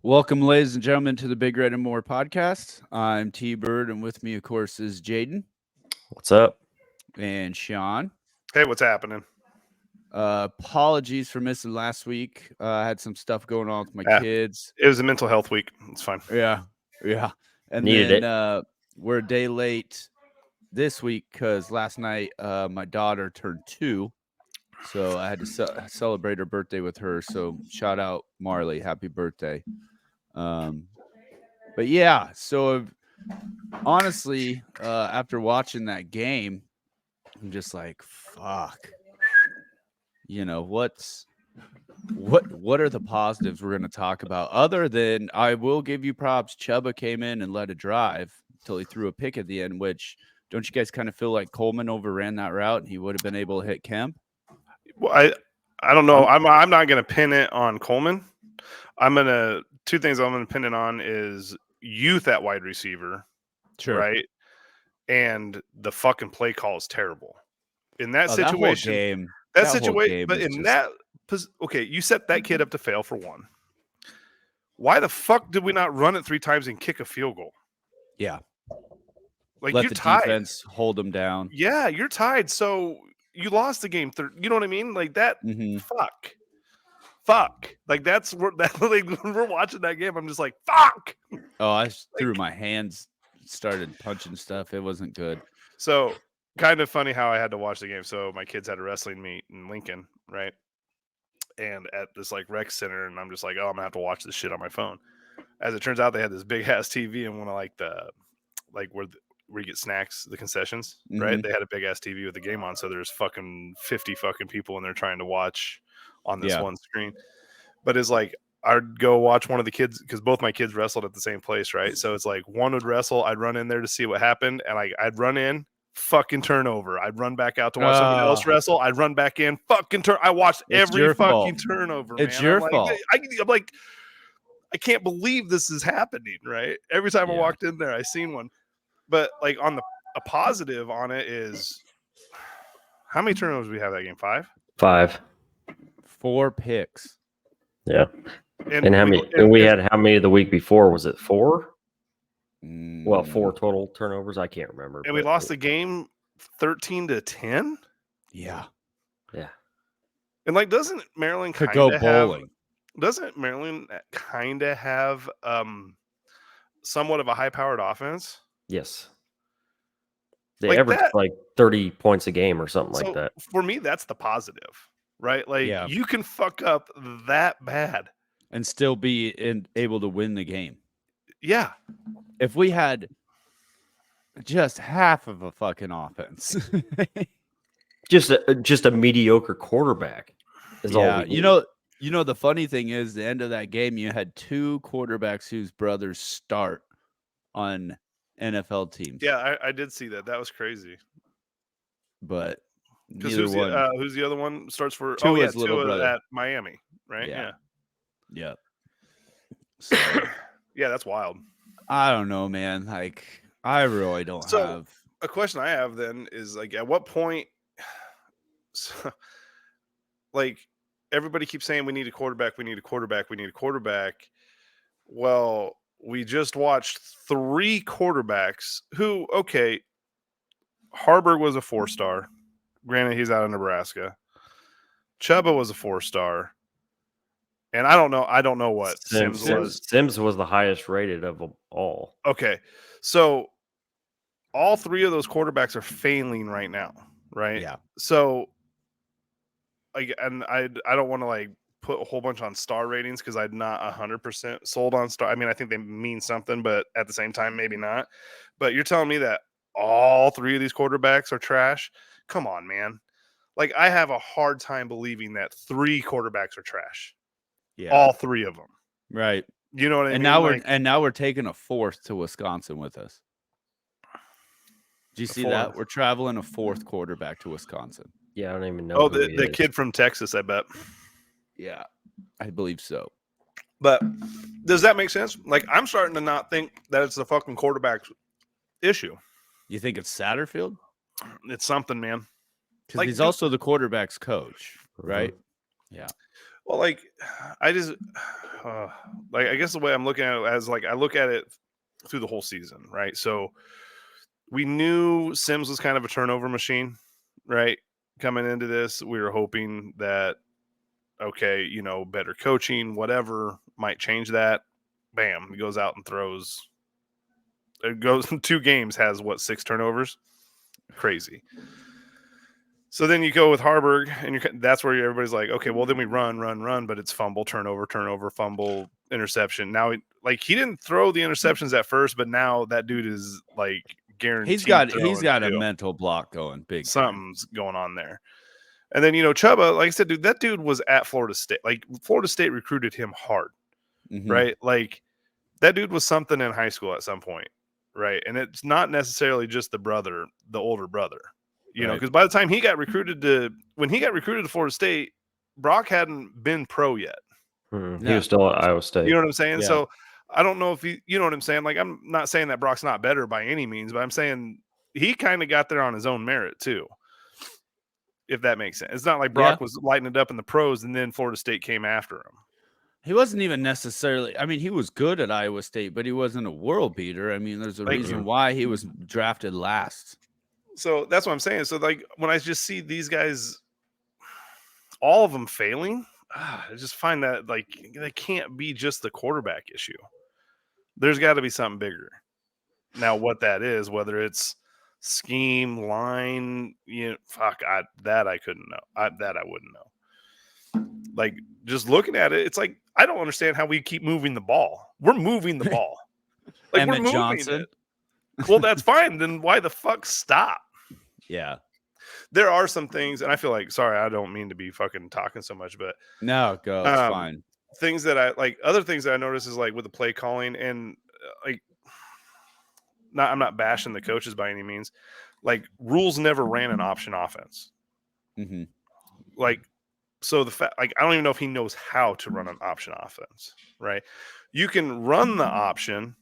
Welcome, ladies and gentlemen, to the Big Red and More podcast. I'm T Bird, and with me, of course, is Jaden What's up? and Sean. Hey, what's happening? Apologies for missing last week. I had some stuff going on with my Yeah. kids. It was a mental health week. It's fine. Yeah. And Needed then we're a day late this week because last night my daughter turned 2. So I had to celebrate her birthday with her. So shout out Marley. Happy birthday. But yeah, so honestly, after watching that game, I'm just like, fuck. You know, what are the positives we're going to talk about? Other than I will give you props. Chuba came in and led a drive until he threw a pick at the end, which don't you guys kind of feel like Coleman overran that route and he would have been able to hit Kemp? Well, I don't know. I'm not going to pin it on Coleman. Two things I'm going to pin it on is youth at wide receiver, right? And the fucking play call is terrible in that situation. That situation, but in that, okay, you set that kid up to fail for one. Why the fuck did we not run it 3 times and kick a field goal? Yeah. Like let you're the tied. Defense hold them down. Yeah, you're tied. So you lost the game. You know what I mean? Like that. Mm-hmm. Fuck. Like that's like when we're watching that game. I'm just like, fuck. Oh, I threw my hands, started punching stuff. It wasn't good. So kind of funny how I had to watch the game. So my kids had a wrestling meet in Lincoln, right? And at this like rec center, and I'm just like, oh, I'm gonna have to watch this shit on my phone. As it turns out, they had this big ass TV in one of where you get snacks, the concessions, right? They had a big ass TV with the game on, so there's fucking 50 fucking people in there trying to watch on this one screen. But it's like I'd go watch one of the kids because both my kids wrestled at the same place, right? So it's like one would wrestle, I'd run in there to see what happened, and I'd run in, fucking turnover. I'd run back out to watch someone else wrestle. I'd run back in, fucking turn. I watched every fucking turnover. It's your fault. I'm like, I can't believe this is happening, right? Every time I walked in there, I seen one. But like a positive on it is how many turnovers we have that game? 5? 5. 4 picks. Yeah. And how many? And we had how many the week before? Was it 4? Well, 4 total turnovers. I can't remember. And we lost the game 13-10. Yeah. Yeah. And like, doesn't Maryland could go bowling? Doesn't Maryland kind of have somewhat of a high-powered offense? Yes. They average like 30 points a game or something like that. For me, that's the positive, right? Like you can fuck up that bad and still be able to win the game. Yeah. If we had just half of a fucking offense, just a mediocre quarterback is all. You know the funny thing is, the end of that game, you had 2 quarterbacks whose brothers start on NFL teams. Yeah, I did see that. That was crazy. But who's the other one starts for? Tua's Tua brother at Miami, right? Yeah. So, yeah, that's wild. I don't know, man. Like, I really don't have. A question I have then is like, at what point? Like, everybody keeps saying we need a quarterback. We need a quarterback. We need a quarterback. Well, we just watched 3 quarterbacks who, okay, Harburg was a 4-star. Granted, he's out of Nebraska. Chuba was a 4-star. And I don't know what Sims was. Sims was the highest rated of them all. Okay. So all 3 of those quarterbacks are failing right now, right? Yeah. So I don't want to like put a whole bunch on star ratings because I'm not 100% sold on star. I mean, I think they mean something, but at the same time, maybe not. But you're telling me that all 3 of these quarterbacks are trash? Come on, man. Like, I have a hard time believing that 3 quarterbacks are trash. Yeah. All 3 of them. Right. You know what I mean? Now we're taking a 4th to Wisconsin with us. Do you see that? We're traveling a 4th quarterback to Wisconsin. Yeah, I don't even know. Oh, the kid from Texas, I bet. Yeah, I believe so. But does that make sense? Like, I'm starting to not think that it's the fucking quarterback's issue. You think it's Satterfield? It's something, man. Because he's also the quarterback's coach, right? Yeah. Well, like I just like I guess the way I'm looking at it as like I look at it through the whole season, right? So we knew Sims was kind of a turnover machine, right? Coming into this, we were hoping that okay, you know, better coaching, whatever might change that. Bam, he goes out and throws. It goes 2 games, has what, 6 turnovers? Crazy. So then you go with Harburg, and that's where everybody's like, okay, well then we run, but it's fumble, turnover, fumble, interception. Now, he didn't throw the interceptions at first, but now that dude is like guaranteed. He's got a mental block going. Big something's going on there. And then Chuba, like I said, dude, that dude was at Florida State. Like Florida State recruited him hard, right? Like that dude was something in high school at some point, right? And it's not necessarily just the older brother. You know, because by the time he got recruited to Florida State, Brock hadn't been pro yet. He was still at Iowa State. You know what I'm saying? Yeah. So I don't know if you know what I'm saying? Like, I'm not saying that Brock's not better by any means, but I'm saying he kind of got there on his own merit too. If that makes sense. It's not like Brock was lighting it up in the pros and then Florida State came after him. He wasn't even necessarily, I mean, he was good at Iowa State, but he wasn't a world beater. I mean, there's a reason why he was drafted last. So that's what I'm saying. So like when I just see these guys, all of them failing, I just find that like they can't be just the quarterback issue. There's got to be something bigger. Now, what that is, whether it's scheme, line, that I couldn't know. That I wouldn't know. Like just looking at it, it's like I don't understand how we keep moving the ball. We're moving the ball. Like Emmett we're moving Johnson. it. Well, that's fine. Then why the fuck stop? Yeah. There are some things, and I feel like, sorry, I don't mean to be fucking talking so much, but no, go. It's fine. Things that I like, other things that I notice is like with the play calling, and I'm not bashing the coaches by any means. Like Rules never ran an option offense. Mm-hmm. Like, so the fact, like, I don't even know if he knows how to run an option offense, right? You can run the option,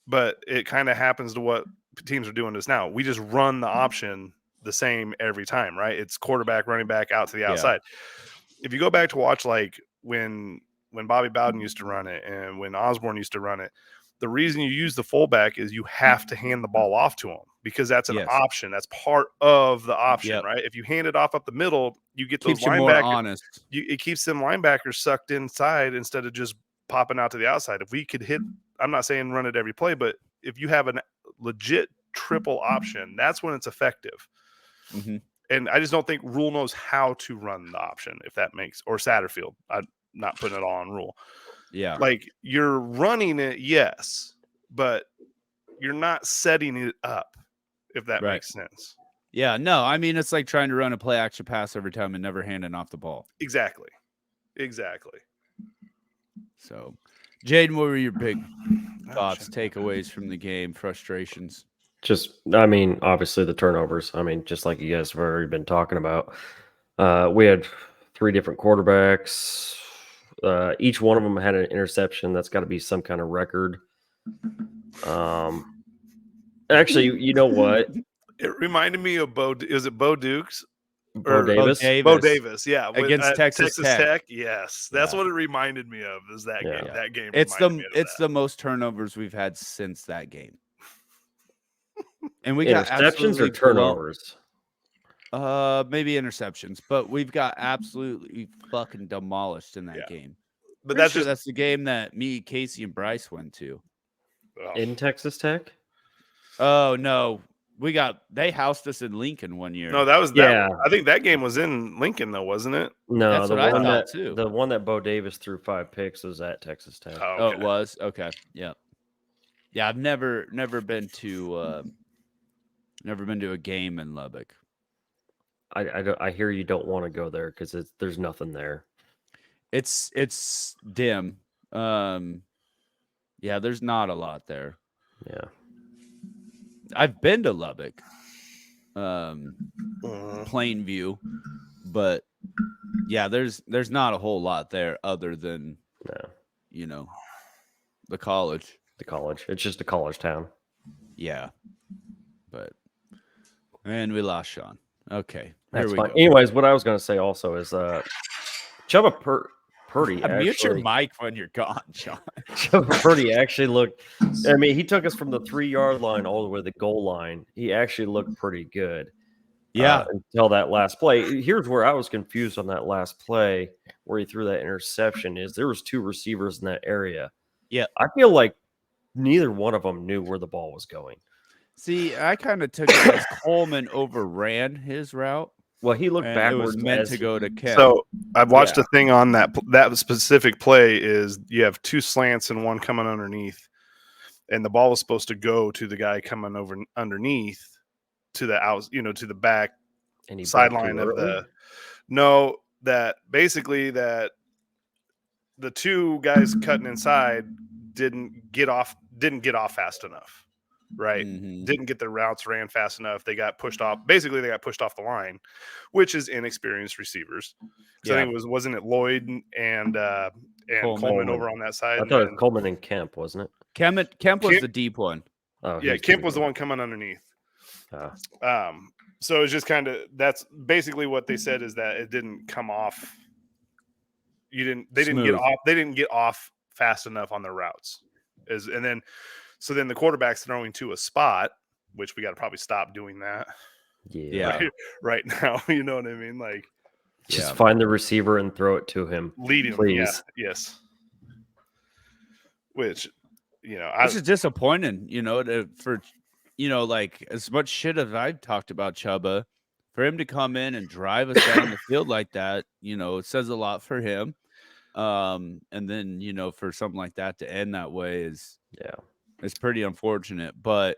but it kind of happens to what teams are doing this now. We just run the option the same every time, right? It's quarterback, running back, out to the outside. If you go back to watch like when Bobby Bowden used to run it and when Osborne used to run it, the reason you use the fullback is you have to hand the ball off to him because that's an option. That's part of the option, right? If you hand it off up the middle, you get those linebackers. Honest. It keeps them linebackers sucked inside instead of just popping out to the outside. If we could hit, I'm not saying run it every play, but if you have a legit triple option, that's when it's effective. Mm-hmm. And I just don't think Rule knows how to run the option, if that makes, or Satterfield. I'm not putting it all on Rule. Yeah. Like you're running it, yes, but you're not setting it up, if that makes sense. Yeah, no, I mean, it's like trying to run a play action pass every time and never handing off the ball. Exactly. So, Jaden, what were your big thoughts, takeaways from the game, frustrations? Just, I mean, obviously the turnovers. I mean, just like you guys have already been talking about. We had 3 different quarterbacks. Each one of them had an interception. That's got to be some kind of record. Actually, you know what? It reminded me of Bo Dukes? Bo Davis? Bo Davis, yeah. Against Texas Tech. Yes. That's what it reminded me of, is that game. That game. It's the most turnovers we've had since that game. And we got interceptions or turnovers? Maybe interceptions, but we've got absolutely fucking demolished in that game. But that's the game that me, Casey, and Bryce went to. In Texas Tech? Oh no. They housed us in Lincoln one year. No, that was that. I think that game was in Lincoln though, wasn't it? No, that's what I thought too. The one that Bo Davis threw 5 picks was at Texas Tech. Oh, it was? Okay. Yeah. Yeah, I've never been to a game in Lubbock. I hear you don't want to go there because there's nothing there. It's dim. Yeah, there's not a lot there. Yeah. I've been to Lubbock, Plainview, but yeah, there's not a whole lot there other than the college. The college. It's just a college town. Yeah, and we lost Sean. Okay, that's fine. Anyways, what I was going to say also is Chuba Purdy Mute your actually, mic when you're gone, Sean. Purdy actually looked. I mean, he took us from the 3-yard line all the way to the goal line. He actually looked pretty good. Yeah. Until that last play. Here's where I was confused on that last play where he threw that interception. Is there was 2 receivers in that area. Yeah. I feel like neither one of them knew where the ball was going. See, I kind of took it as Coleman overran his route. Well, he looked And backwards. it was meant as to go to Kemp. So I've watched Yeah. a thing on that specific play. Is you have 2 slants and one coming underneath, and the ball was supposed to go to the guy coming over underneath to the out, to the back and he sideline of that basically that the 2 guys cutting inside didn't get off fast enough, right? Mhm. Didn't get their routes ran fast enough. They got pushed off. Basically, they got pushed off the line, which is inexperienced receivers. So I think wasn't it Lloyd and Coleman over on that side? I thought it was Coleman and Kemp, wasn't it? Kemp was the deep one. Oh, Yeah, Kemp was the one coming underneath. So it's just kind of that's basically what they said is that it didn't come off. They didn't get off fast enough on their routes. So then the quarterback's throwing to a spot, which we got to probably stop doing that. Yeah. Right now, you know what I mean? Like, just find the receiver and throw it to him. Lead him, please. Yes. Which, this is disappointing. For like as much shit as I've talked about Chuba, for him to come in and drive us down the field like that, it says a lot for him. And then for something like that to end that way is pretty unfortunate. But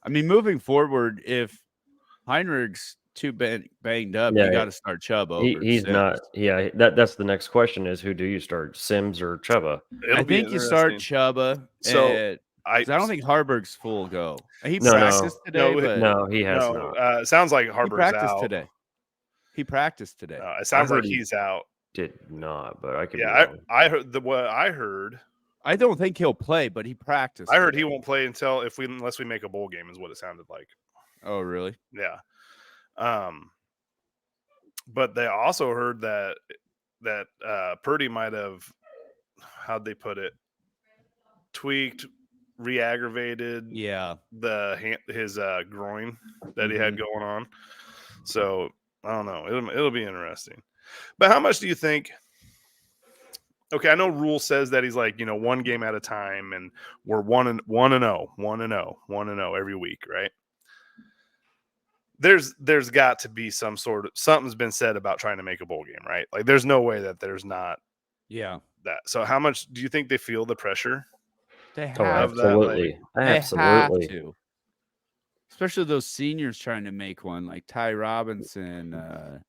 I mean, moving forward, if Heinrich's too banged up, you got to start Chuba over. He's Sims. not. Yeah, that's the next question: is who do you start, Sims or Chuba? I think you start Chuba. So I don't think Harburg's full go. He No, practiced today, but no, he has not. It sounds like he Harburg's practiced out today. He practiced today. It sounds like he's out. Did not, but I could. Yeah, I heard what I heard. I don't think he'll play, but he practiced. I heard he won't play unless we make a bowl game, is what it sounded like. Oh, really? Yeah. But they also heard that Purdy might have, how'd they put it, tweaked, re-aggravated his groin that he had going on. So I don't know. It'll be interesting. But how much do you think? Okay, I know Rule says that he's like, one game at a time, and we're 1-0 every week, right? There's got to be something's been said about trying to make a bowl game, right? Like, there's no way that there's not. Yeah. That. So how much do you think they feel the pressure? They have absolutely. Absolutely. They have to. Especially those seniors trying to make one, like Ty Robinson. And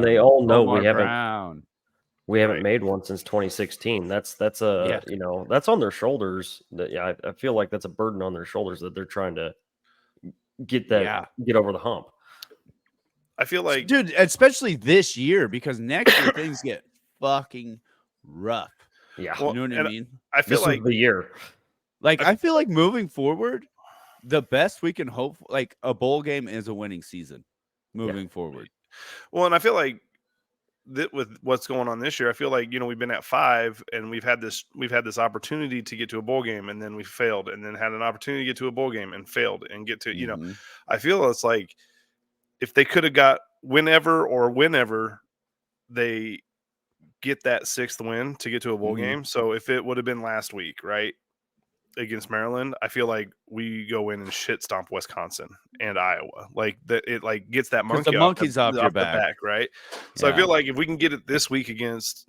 they all know Omar we haven't. Brown. We haven't made one since 2016. That's that's on their shoulders. I feel like that's a burden on their shoulders that they're trying to get over the hump. I feel like, dude, especially this year, because next year things get fucking rough. Yeah, you know what I mean. I feel this like is the year. Like I feel like moving forward, the best we can hope, like a bowl game, is a winning season. Moving forward. Well, and I feel like with what's going on this year, I feel like we've been at 5 and we've had this opportunity to get to a bowl game, and then we failed, and then had an opportunity to get to a bowl game and failed, and get to I feel it's like if they could have got whenever they get that 6th win to get to a bowl game. So if it would have been last week, right, against Maryland, I feel like we go in and shit stomp Wisconsin and Iowa. Like that, it like gets that monkey. The monkey's off your back, right? So I feel like if we can get it this week against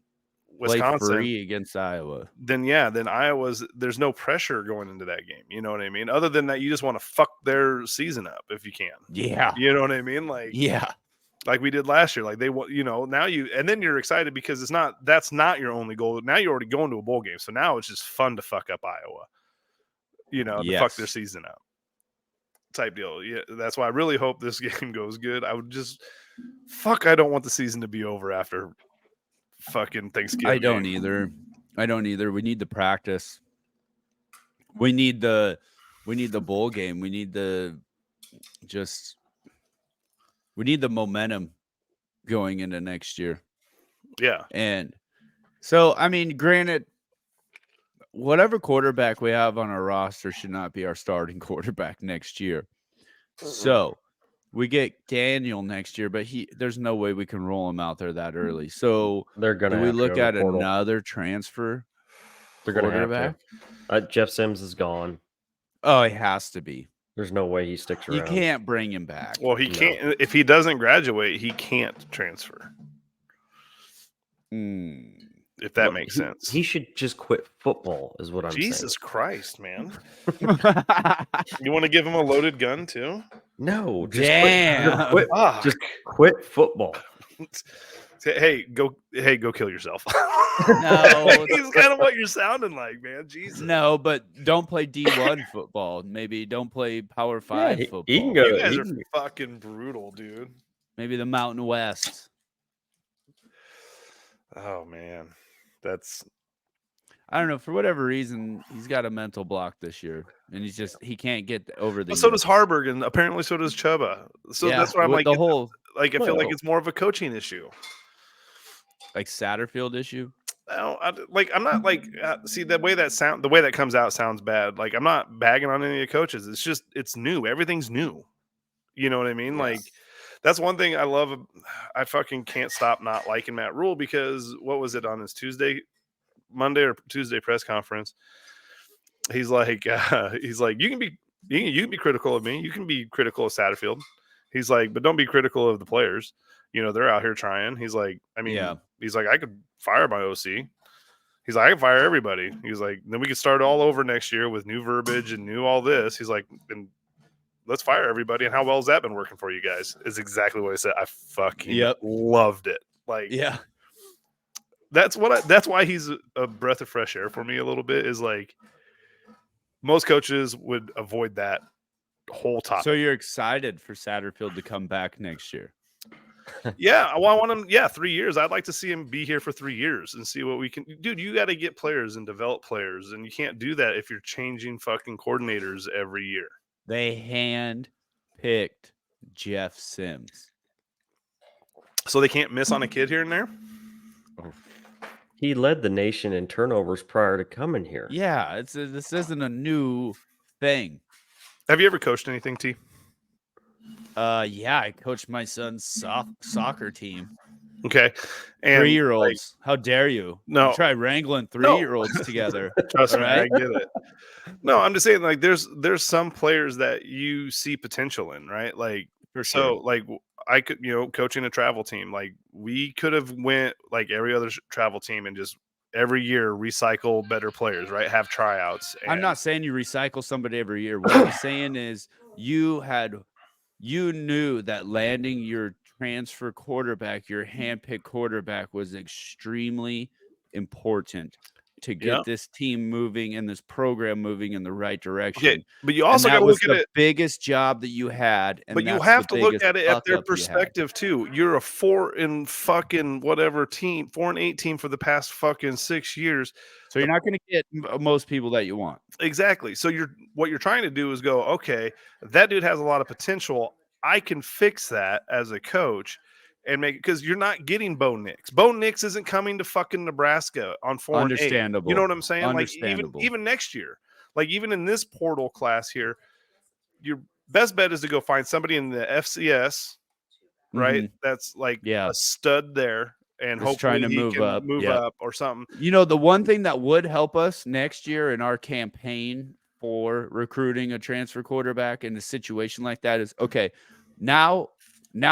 Wisconsin, free against Iowa, then Iowa's, there's no pressure going into that game. You know what I mean? Other than that, you just want to fuck their season up if you can. Yeah, you know what I mean? Like like we did last year. Like they want, now and then you're excited because that's not your only goal. Now you're already going to a bowl game, so now it's just fun to fuck up Iowa. To fuck their season up type deal. Yeah, that's why I really hope this game goes good. I would just I don't want the season to be over after fucking Thanksgiving. I don't either. We need the practice. We need the bowl game. We need the momentum going into next year. Yeah. And So, I mean, granted, whatever quarterback we have on our roster should not be our starting quarterback next year. So we get Daniel next year, but there's no way we can roll him out there that early. So They're gonna do we have to look go to at the portal. another transfer They're gonna have quarterback? to. Jeff Sims is gone. Oh, it has to be. There's no way he sticks around. You can't bring him back. Well, he No. can't. If he doesn't graduate, he can't transfer. If that Well, makes he- sense. He should just quit football, is what I'm Jesus saying. Christ, man! You want to give him a loaded gun too? No, just Damn. quit. Fuck. Just quit football. Hey, go kill yourself. No. He's kind of what you're sounding like, man. Jesus. No, but don't play D1 football. Maybe don't play Power 5 he football. can go- You guys he are can- fucking brutal, dude. Maybe the Mountain West. Oh man, that's I don't know. For whatever reason, he's got a mental block this year, and he can't get over the. Well, so does Harburg, and apparently so does Chuba. So Yeah, that's why I'm with like, the whole I feel like Well- it's more of a coaching issue. like Satterfield issue. I'm not like see the way that comes out sounds bad. Like I'm not bagging on any of the coaches. It's just it's new. Everything's new. You know what I mean? Yes. Like that's one thing I love. I fucking can't stop not liking Matt Rule because what was it on his Monday or Tuesday press conference? He's like you can be critical of me. You can be critical of Satterfield. He's like, but don't be critical of the players. You know, they're out here trying. He's like, I mean, Yeah. he's like, I could fire my OC. He's like, I can fire everybody. He's like, then we could start all over next year with new verbiage and new all this. He's like, and let's fire everybody. And how well has that been working for you guys? Is exactly what he said. I fucking loved it. Like, Yeah. that's why he's a breath of fresh air for me a little bit. Is like most coaches would avoid that whole topic. So you're excited for Satterfield to come back next year? Yeah, well, I want him. Yeah, 3 years. I'd like to see him be here for 3 years and see what we can. Dude, you got to get players and develop players, and you can't do that if you're changing fucking coordinators every year. They hand-picked Jeff Sims. So they can't miss on a kid here and there. He led the nation in turnovers prior to coming here. Yeah, this isn't a new thing. Have you ever coached anything, T? Yeah, I coached my son's soccer team. Okay, and 3-year-olds. How dare you? No. You try wrangling 3-year-olds together. trust me, Right? I get it. No, I'm just saying, like, there's some players that you see potential in, right? Like, For so, sure. like, I could, coaching a travel team, like, we could have went like every other travel team and just every year recycle better players, right? Have tryouts. I'm and- not saying you recycle somebody every year. What I'm saying is you knew that landing your transfer quarterback, your handpicked quarterback, was extremely important to get Yeah. this team moving and this program moving in the right direction. Okay, but you And also got that to was look at the it. biggest job that you had. And But you that's have the to look biggest at it at their fuck-up you had. perspective too. You're a 4-8 team for the past fucking 6 years. So you're not going to get most people that you want. Exactly. So what you're trying to do is go, okay, that dude has a lot of potential. I can fix that as a coach and make, because you're not getting Bo Nix. Bo Nix isn't coming to fucking Nebraska on 4-8. Understandable. You know what I'm saying? Like Understandable. even next year, like even in this portal class here, your best bet is to go find somebody in the FCS, right? Mhm. That's like Yeah. a stud there, and Just trying hopefully to he move can up, move yeah. up or something. You know, the one thing that would help us next year in our campaign for recruiting a transfer quarterback in a situation like that is, okay, now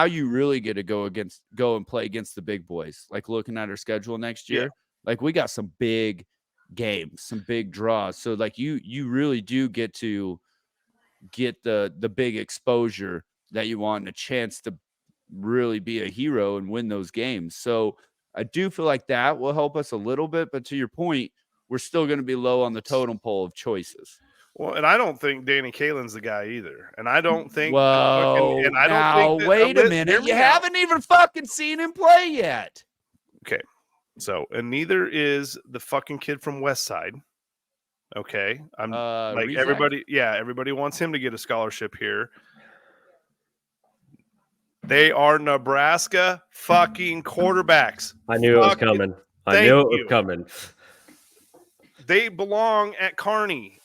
you really get to go and play against the big boys. Like looking at our schedule next Yeah. year, like we got some big games, some big draws. So like you really do get to get the big exposure that you want and a chance to really be a hero and win those games. So I do feel like that will help us a little bit, but to your point, we're still going to be low on the totem pole of choices. Well, and I don't think Danny Kalen's the guy either. And I don't think Whoa, and I don't now, think that, wait a hear minute. me You out. haven't even fucking seen him play yet. So, and neither is the fucking kid from West Side. Okay. I'm like Rezac? everybody wants him to get a scholarship here. They are Nebraska fucking quarterbacks. I knew it was Fucking- coming. I knew it was coming. They belong at Kearney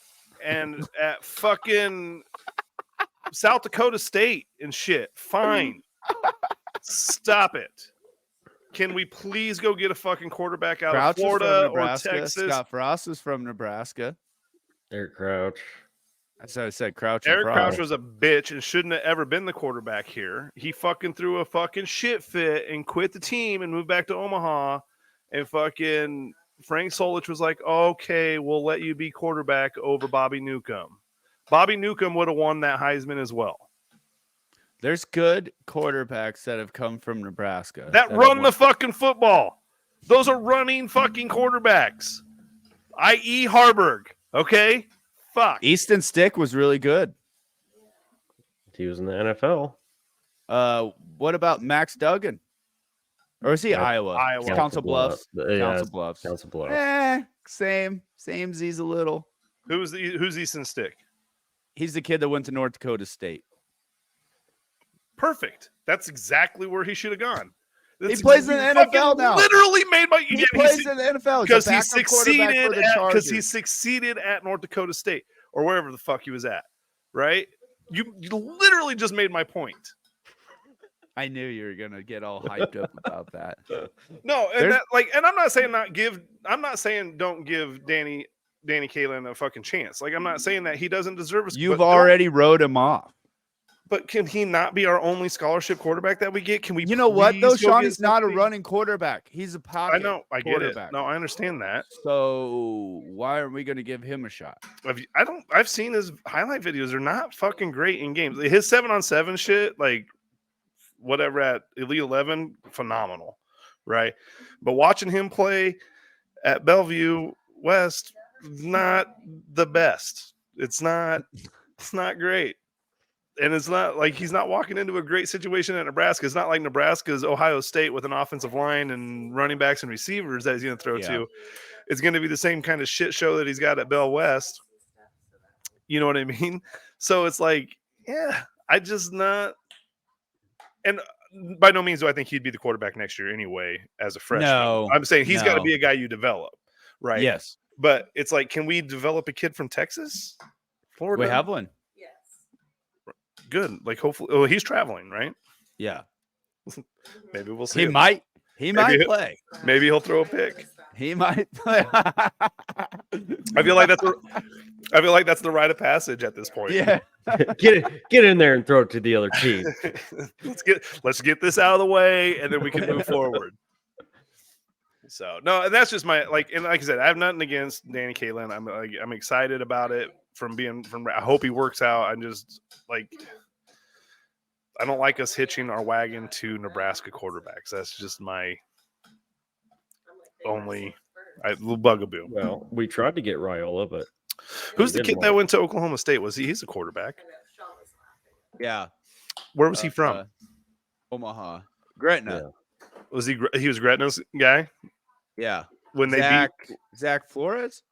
and at fucking South Dakota State and shit. Fine. Stop it. Can we please go get a fucking quarterback out Crouch of is from Florida or Nebraska. Texas? Scott Frost is from Nebraska. Eric Crouch. That's how I said Crouch. Eric and Crouch Frost. was a bitch and shouldn't have ever been the quarterback here. He fucking threw a fucking shit fit and quit the team and moved back to Omaha. And fucking Frank Solich was like, okay, we'll let you be quarterback over Bobby Newcomb. Bobby Newcomb would have won that Heisman as well. There's good quarterbacks that have come from Nebraska That have run won. the fucking football. Those are running fucking quarterbacks. I.e. Harburg. Okay? Fuck. Easton Stick was really good. He was in the NFL. What about Max Duggan? Or is he Yeah, Iowa? Iowa. It's Council Bluffs. Yeah, Council Bluffs. Council Bluffs. Same. He's a little. Who's Easton Stick? He's the kid that went to North Dakota State. Perfect. That's exactly where he should have gone. He plays in the NFL now. Literally made my He plays in the NFL because He's a backup he succeeded at North Dakota State or wherever the fuck he was at. Right? You literally just made my point. I knew you were gonna get all hyped up about that. No, and I'm not saying don't give Danny Kaelin a fucking chance. Like I'm not saying that he doesn't deserve a. You've already wrote him off. But can he not be our only scholarship quarterback that we get? Can we? You know what though, please go Sean? get He's not a somebody? running quarterback. He's a pocket. I know. I get it. quarterback. No, I understand that. So why aren't we going to give him a shot? I've seen his highlight videos. They're not fucking great in games. His 7-on-7 shit, like whatever at Elite 11, phenomenal, right? But watching him play at Bellevue West, not the best. It's not great. And it's not like he's not walking into a great situation at Nebraska. It's not like Nebraska's Ohio State with an offensive line and running backs and receivers that he's going to throw to. It's going to be the same kind of shit show that he's got at Bell West. You know what I mean? So it's like, yeah, I just not. And by no means do I think he'd be the quarterback next year anyway as a freshman. No, I'm saying he's got to no. be a guy you develop, right? Yes, But it's like, can we develop a kid from Texas, Florida? we have one. Good. Like hopefully, oh, he's traveling, right? Yeah, Maybe we'll see. he him. might. He might Maybe- play. Maybe he'll throw a pick. He might play. I feel like that's the rite of passage at this point. Yeah. Get in there and throw it to the other team. let's get this out of the way, and then we can move forward. So no, and that's just my and like I said, I have nothing against Danny Kaelin. I'm excited about it I hope he works out. I'm just like, I don't like us hitching our wagon to Nebraska quarterbacks. That's just my only little bugaboo. Well, we tried to get Raiola, but Who's he the didn't kid that want went to Oklahoma State? He's a quarterback? Yeah. Where was he from? Omaha. Gretna. Yeah. He was Gretna's guy Yeah. when they Zach Flores?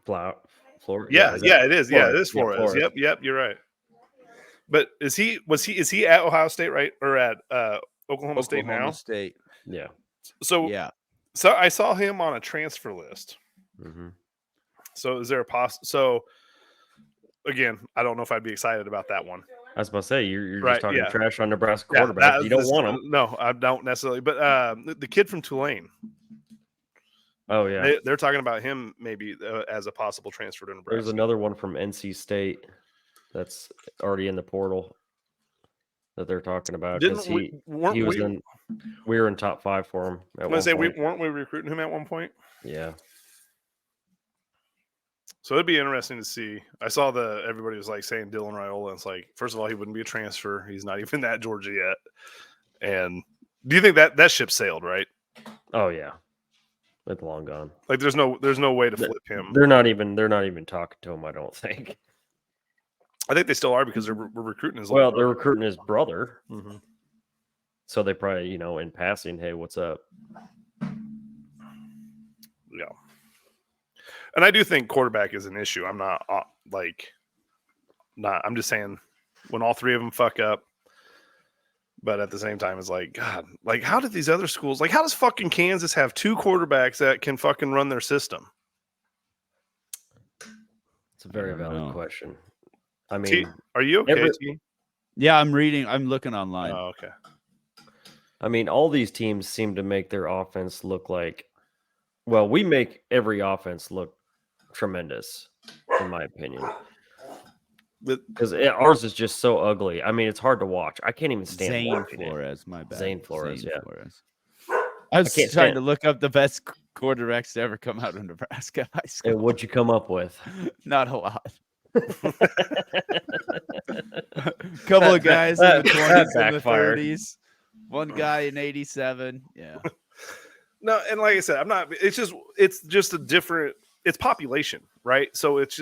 Florida. Yeah, it is. Yeah, it is Flores. Flores. Yeah, Yep, you're right. But is he at Ohio State, right? Or at Oklahoma State now? State. Yeah. So Yeah. So I saw him on a transfer list. Mm-hmm. So is there a So again, I don't know if I'd be excited about that one. I was about to say you're Right, just talking yeah. trash on Nebraska Yeah, quarterback. You don't want him. No, I don't necessarily. But the kid from Tulane, Oh yeah. they're talking about him maybe as a possible transfer to Nebraska. There's another one from NC State that's already in the portal that they're talking about because we were in top 5 for him. I was going to say, weren't we recruiting him at one point? Yeah. So it'd be interesting to see. I saw everybody was like saying Dylan Raiola. It's like, first of all, he wouldn't be a transfer. He's not even at Georgia yet. And do you think that ship sailed, right? Oh yeah. It's long gone. Like there's no way to flip him. They're not even talking to him, I don't think. I think they still are because we're recruiting his. Well, they're recruiting his brother. Mm-hmm. So they probably, in passing, hey, what's up? Yeah. And I do think quarterback is an issue. I'm not I'm just saying when all three of them fuck up, But at the same time, it's like, God, like, how did these other schools, like, how does fucking Kansas have 2 quarterbacks that can fucking run their system? It's a very don't valid know. question. I T, mean, are you okay, every- T? Yeah, I'm looking online. Oh, okay. all these teams seem to make their offense look like, well, we make every offense look tremendous, in my opinion. But Because ours is just so ugly. I mean, it's hard to watch. I can't even stand Zane watching it. Flores, my bad. Zane Flores, yeah. Flores. I was can't trying stand- to look up the best quarterbacks to ever come out of Nebraska high school. And what'd you come up with? Not a lot. Couple of guys in the 20s and the backfired. 30s. One guy in 87. Yeah. no, and like I said, I'm not. It's just a different. It's population, right? So it's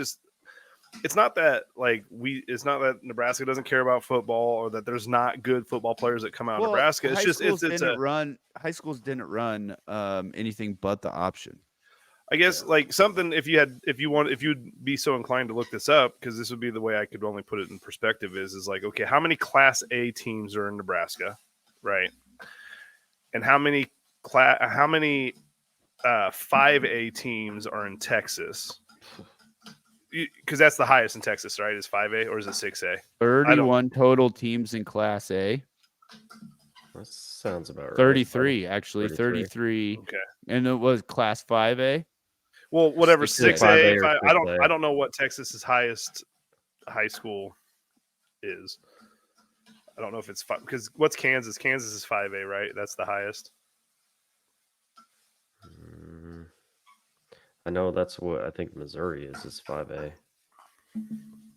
not that it's not that Nebraska doesn't care about football or that there's not good football players that come out of Nebraska. It's just high schools didn't run anything but the option. I guess like something if you'd be so inclined to look this up, because this would be the way I could only put it in perspective is like, okay, how many Class A teams are in Nebraska, right? And how many 5A teams are in Texas? Because that's the highest in Texas, right? Is 5A or is it 6A? 31 total teams in Class A. That sounds about right. 33, actually. 33. Okay. And it was Class 5A. Well, whatever, 6A, 6A. 5A or 6A. I don't know what Texas's highest high school is. I don't know if it's 5, because what's Kansas? Kansas is 5A, right? That's the highest. I know that's what I think Missouri is 5A.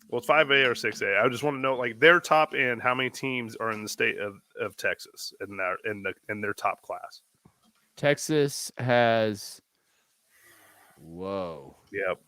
Well, it's 5A or 6A. I just want to know, like, their top end, how many teams are in the state of Texas in their top class? Texas has, Yep.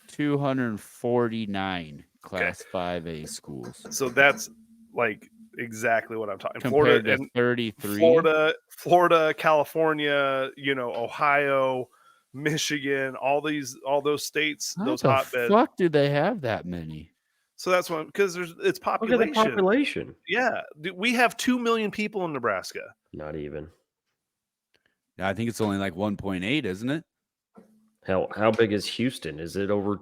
249 Class 5A schools. So that's like exactly what I'm talking. Compared Florida to 33. Florida, California, Ohio, Michigan, all those states, How those the hotbeds. fuck do they have that many? So that's what, because it's Look at population. the population. Yeah, dude, we have 2 million people in Nebraska. Not even. I think it's only like 1.8, isn't it? Hell, how big is Houston? Is it over?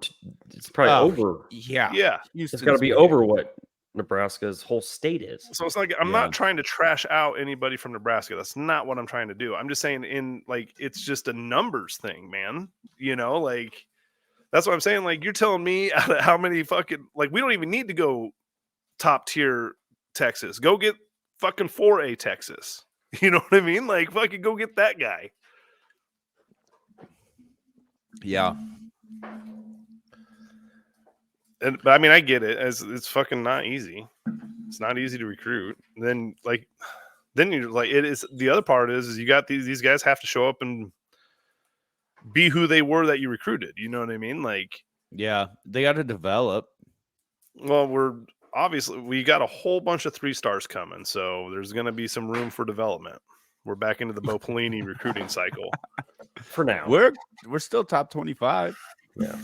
It's probably over. Yeah. Yeah. It's got to be over what Nebraska's whole state is. So it's like I'm not trying to trash out anybody from Nebraska. That's not what I'm trying to do. I'm just saying it's just a numbers thing, man. Like that's what I'm saying. Like you're telling me out of how many fucking we don't even need to go top tier Texas. Go get fucking 4A Texas. You know what I mean? Like fucking go get that guy. Yeah. But I mean, I get it. As it's fucking not easy. It's not easy to recruit. Then you're like, it is. The other part is you got these guys have to show up and be who they were that you recruited. You know what I mean? Like, yeah, they got to develop. Well, we got a whole bunch of 3-stars coming, so there's going to be some room for development. We're back into the Bo Pelini recruiting cycle for now. We're still top 25. Yeah.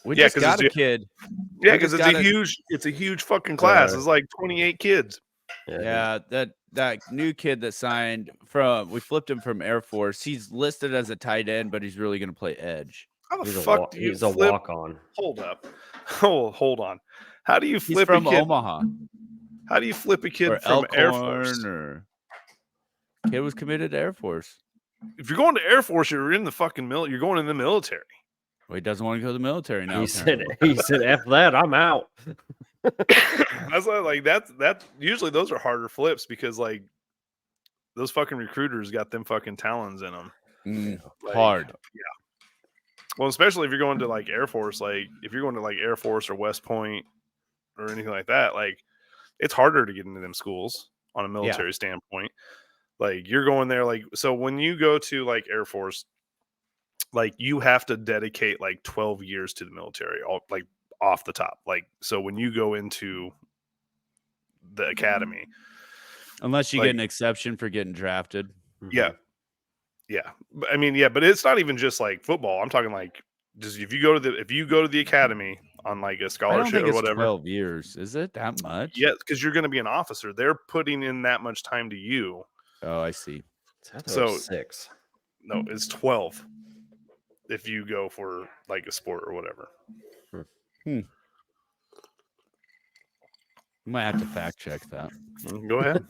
We just got a kid. Yeah, because it's a huge fucking class. It's like 28 kids. Yeah, that new kid that signed we flipped him from Air Force. He's listed as a tight end, but he's really going to play edge. How the fuck do you he's a walk-on. Hold up. Oh, hold on. How do you flip he's from a kid? Omaha. How do you flip a kid from Elkhorn Air Force? Kid was committed to Air Force. If you're going to Air Force, you're in the fucking you're going in the military. Well, he doesn't want to go to the military now. He said, "F that, I'm out." That's like that's usually those are harder flips because like those fucking recruiters got them fucking talons in them. Hard. Yeah. Well, especially if you're going to like Air Force, like if you're going to like Air Force or West Point or anything like that, like it's harder to get into them schools on a military standpoint. Like you're going there, like so when you go to like Air Force, like you have to dedicate like 12 years to the military, like off the top. Like so when you go into the academy, unless you get an exception for getting drafted. Yeah. I mean, but it's not even just like football. I'm talking like just if you go to the academy on like a I don't scholarship think or it's whatever. 12 years. Is it that much? Yeah, because you're going to be an officer. They're putting in that much time to you. Oh, I see. I thought it So- was 6. No, it's 12 if you go for like a sport or whatever. You might have to fact check that. Go ahead.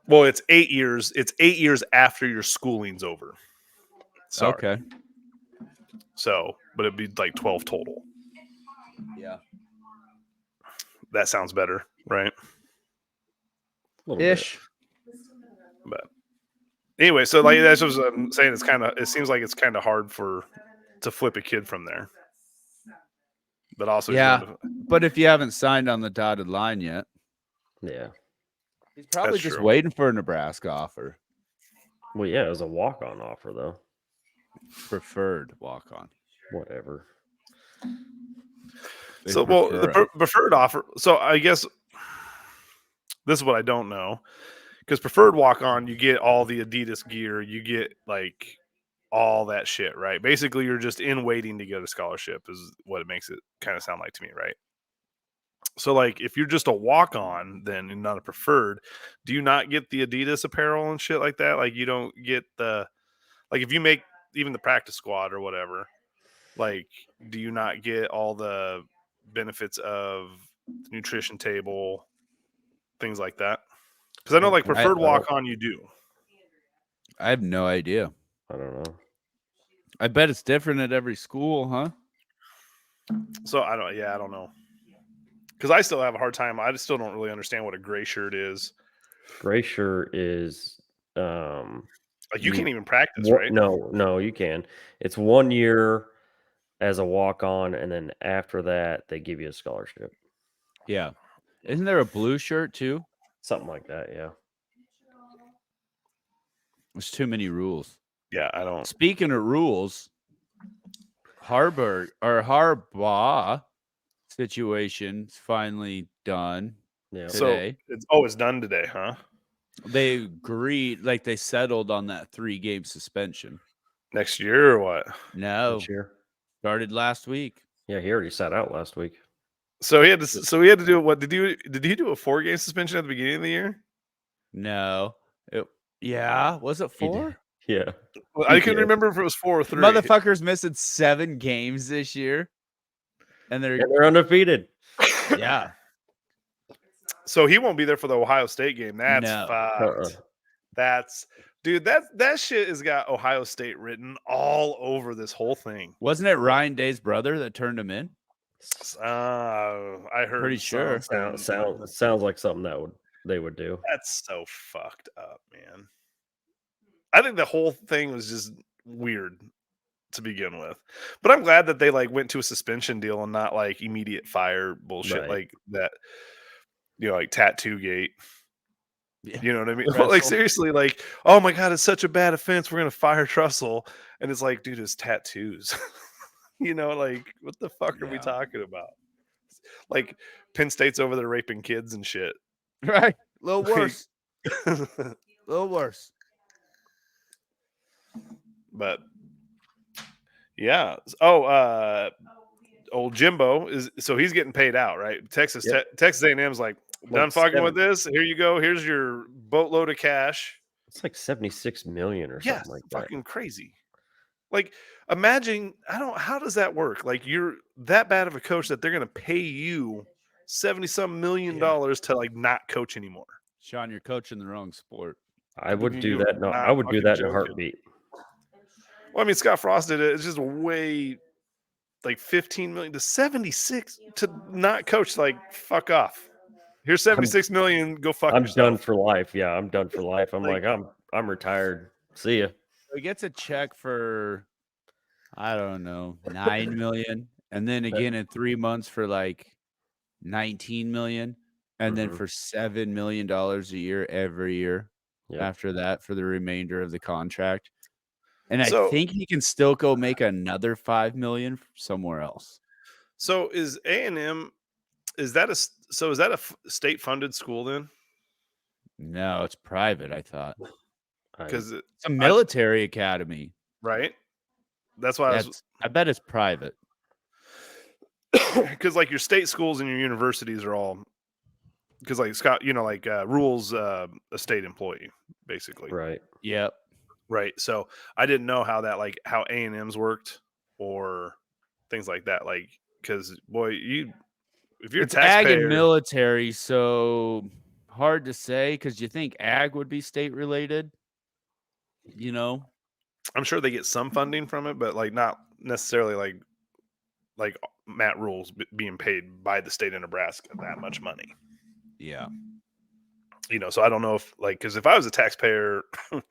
Well, it's 8 years. It's 8 years after your schooling's over. Sorry. Okay. So, but it'd be like 12 total. Yeah. That sounds better, right? A little bit. Ish. But anyway, so like that's what I'm saying. It seems like it's kind of hard to flip a kid from there. But also, he's Yeah. going to- But if you haven't signed on the dotted line yet, Yeah. he's probably That's just true. waiting for a Nebraska offer. Well, yeah, it was a walk-on offer though. Preferred walk on. Whatever. So, well, the preferred offer. So, I guess this is what I don't know, because preferred walk on, you get all the Adidas gear, you get like all that shit, right? Basically, you're just in waiting to get a scholarship, is what it makes it kind of sound like to me, right? So, like, if you're just a walk on, then you're not a preferred. Do you not get the Adidas apparel and shit like that? Like, you don't get if you make even the practice squad or whatever, like, do you not get all the benefits of the nutrition table, things like that? Because I know, like, preferred walk on, you do. I have no idea. I don't know. I bet it's different at every school, huh? So I don't know. Because I still have a hard time. I just still don't really understand what a gray shirt is. Gray shirt is Like, you can't even practice, What- right? No, you can. It's 1 year as a walk on, and then after that, they give you a scholarship. Yeah. Isn't there a blue shirt too? Something like that, yeah. There's too many rules. Yeah, I don't. Speaking of rules, Harbaugh situation's finally done Yeah. today. So it's done today, huh? They agreed, like they settled on that 3-game suspension. Next year or what? No, This year. started last week. Yeah, he already sat out last week. So he had to. So he had to do what? Did he do a 4-game suspension at the beginning of the year? No, was it He did. 4? Yeah. Well, I He couldn't did. remember if it was 4 or 3. Motherfuckers missing 7 games this year, and they're And they're undefeated. yeah. So he won't be there for the Ohio State game. That's No. fucked. That's dude. That shit has got Ohio State written all over this whole thing. Wasn't it Ryan Day's brother that turned him in? I heard. Pretty sure. Sounds like something they would do. That's so fucked up, man. I think the whole thing was just weird to begin with, but I'm glad that they like went to a suspension deal and not like immediate fire bullshit Right. like that. You know, like Tattoo Gate. Yeah. You know what I mean? Tressel. Like, seriously, like, oh my God, it's such a bad offense. We're going to fire Trussell. And it's like, dude, it's tattoos. You know, like, what the fuck are we Yeah. talking about? Like, Penn State's over there raping kids and shit. Right, a little worse. But, A little worse. yeah. Oh, old Jimbo he's getting paid out, right? Texas A&M's like, done fucking with this. Here you go. Here's your boatload of cash. It's like 76 million or Yeah, something like that. fucking crazy. Like, imagine, how does that work? Like, you're that bad of a coach that they're going to pay you 70-some million dollars to like not coach anymore. Sean, you're coaching the wrong sport. I would do You that. No, not I would do fucking that in a joking. heartbeat. Well, I mean, Scott Frost did it. It's just way like 15 million to 76 to not coach. Like, fuck off. Here's 76 million. Go fuck I'm yourself. done for life. Yeah, I'm done for life. I'm Like- like, I'm retired. See ya. He gets a check for, I don't know, 9 million, and then again in 3 months for like 19 million, and then Mhm. for $7 million a year every year Yeah. after that for the remainder of the contract. And So- I think he can still go make another 5 million somewhere else. So is A&M, is that a state funded school then? No, it's private, I thought. Because It's a military academy. right. That's why I bet it's private. because like your state schools and your universities are all because like Scott, Rule's a state employee basically, Right. Yep. right? So I didn't know how that like how A&M's worked or things like that, like because boy, if you're It's a ag taxpayer, and military, so hard to say because you think ag would be state related. You know, I'm sure they get some funding from it, but like not necessarily like Matt Rule's being paid by the state of Nebraska that much money. yeah. So I don't know if like because if I was a taxpayer and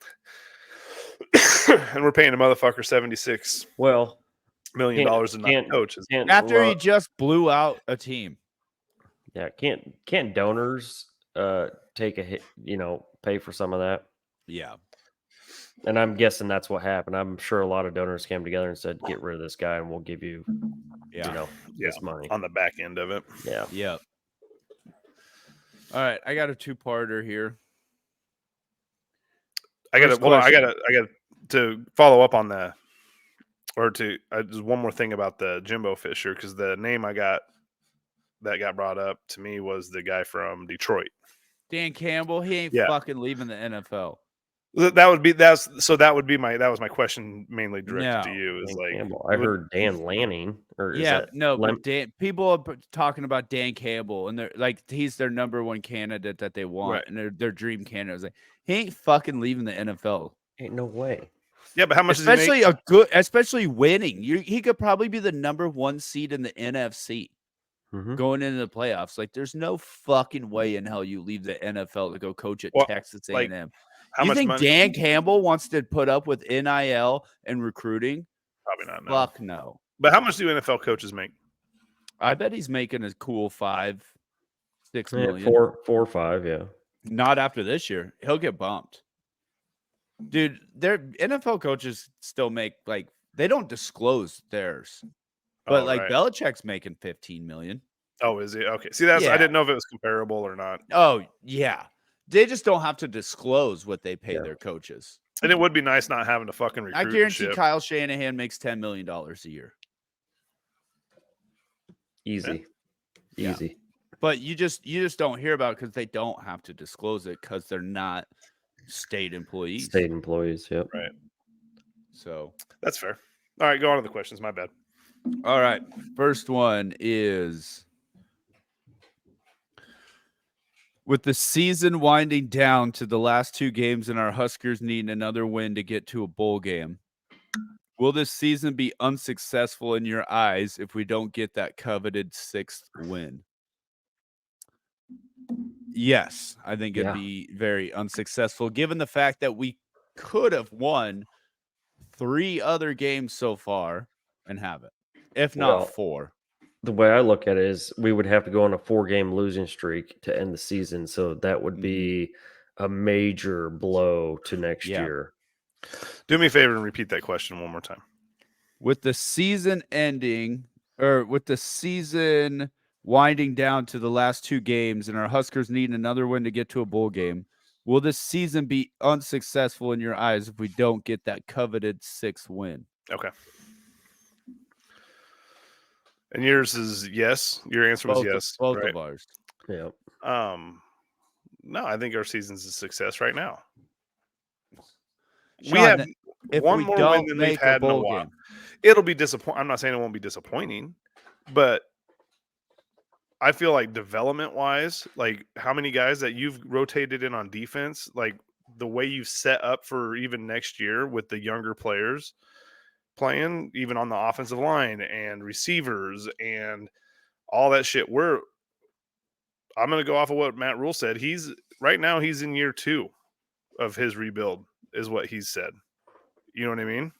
we're paying a motherfucker $76 Well, million to not coaches. After he just blew out a team. Yeah, can't donors take a hit, pay for some of that? Yeah. And I'm guessing that's what happened. I'm sure a lot of donors came together and said, "Get rid of this guy, and we'll give you, this money." On the back end of it. Yeah. Yep. All right, I got a two-parter here. I got to follow up on the, or to just one more thing about the Jimbo Fisher because the name I got that got brought up to me was the guy from Detroit, Dan Campbell. He ain't Yeah. fucking leaving the NFL. That was my question mainly directed to you. Is Dan like Campbell. I heard Dan Lanning, or is Yeah, that no, Lem- but people are talking about Dan Campbell, and they're like, he's their number one candidate that they want, Right. and their dream candidate. I was like, he ain't fucking leaving the NFL. Ain't no way. Yeah, but how much does he make? Especially winning. He could probably be the number one seed in the NFC Mhm. going into the playoffs. Like, there's no fucking way in hell you leave the NFL to go coach at Well, Texas like, A&M. How You much think money? Dan Campbell wants to put up with NIL and recruiting? Probably not. No. Fuck no. But how much do NFL coaches make? I bet he's making a cool 5-6 Yeah, million. 4 or 5, yeah. Not after this year. He'll get bumped. Dude, their NFL coaches still make they don't disclose theirs. But right. Belichick's making 15 million. Oh, is he? Okay. See, I didn't know if it was comparable or not. Oh, yeah. They just don't have to disclose what they pay Yeah. their coaches. And it would be nice not having to fucking recruit. I guarantee shit. Kyle Shanahan makes $10 million a year. Easy. Yeah. Easy. But you just don't hear about it because they don't have to disclose it because they're not state employees. State employees, yep. Right. So That's fair. All right, go on to the questions. My bad. all right. First one is, with the season winding down to the last 2 games and our Huskers needing another win to get to a bowl game, will this season be unsuccessful in your eyes if we don't get that coveted 6th win? Yes, I think it'd be very unsuccessful given the fact that we could have won 3 other games so far and haven't, if not 4. The way I look at it is we would have to go on a 4-game losing streak to end the season. So that would be a major blow to next year. Do me a favor and repeat that question one more time. With the season ending, or with the season winding down to the last 2 games and our Huskers needing another win to get to a bowl game, will this season be unsuccessful in your eyes if we don't get that coveted 6th win? Okay. And yours is yes. Your answer was yes. Both right? of ours. Yeah. No, I think our season's a success right now. Sean, we have if one we more don't win than they've make a had in a bowl while. game. It'll be disappointing. I'm not saying it won't be disappointing, but I feel like development-wise, like how many guys that you've rotated in on defense, like the way you've set up for even next year with the younger players playing, even on the offensive line and receivers and all that shit. I'm going to go off of what Matt Rule said. Right now he's in year 2 of his rebuild is what he said. You know what I mean?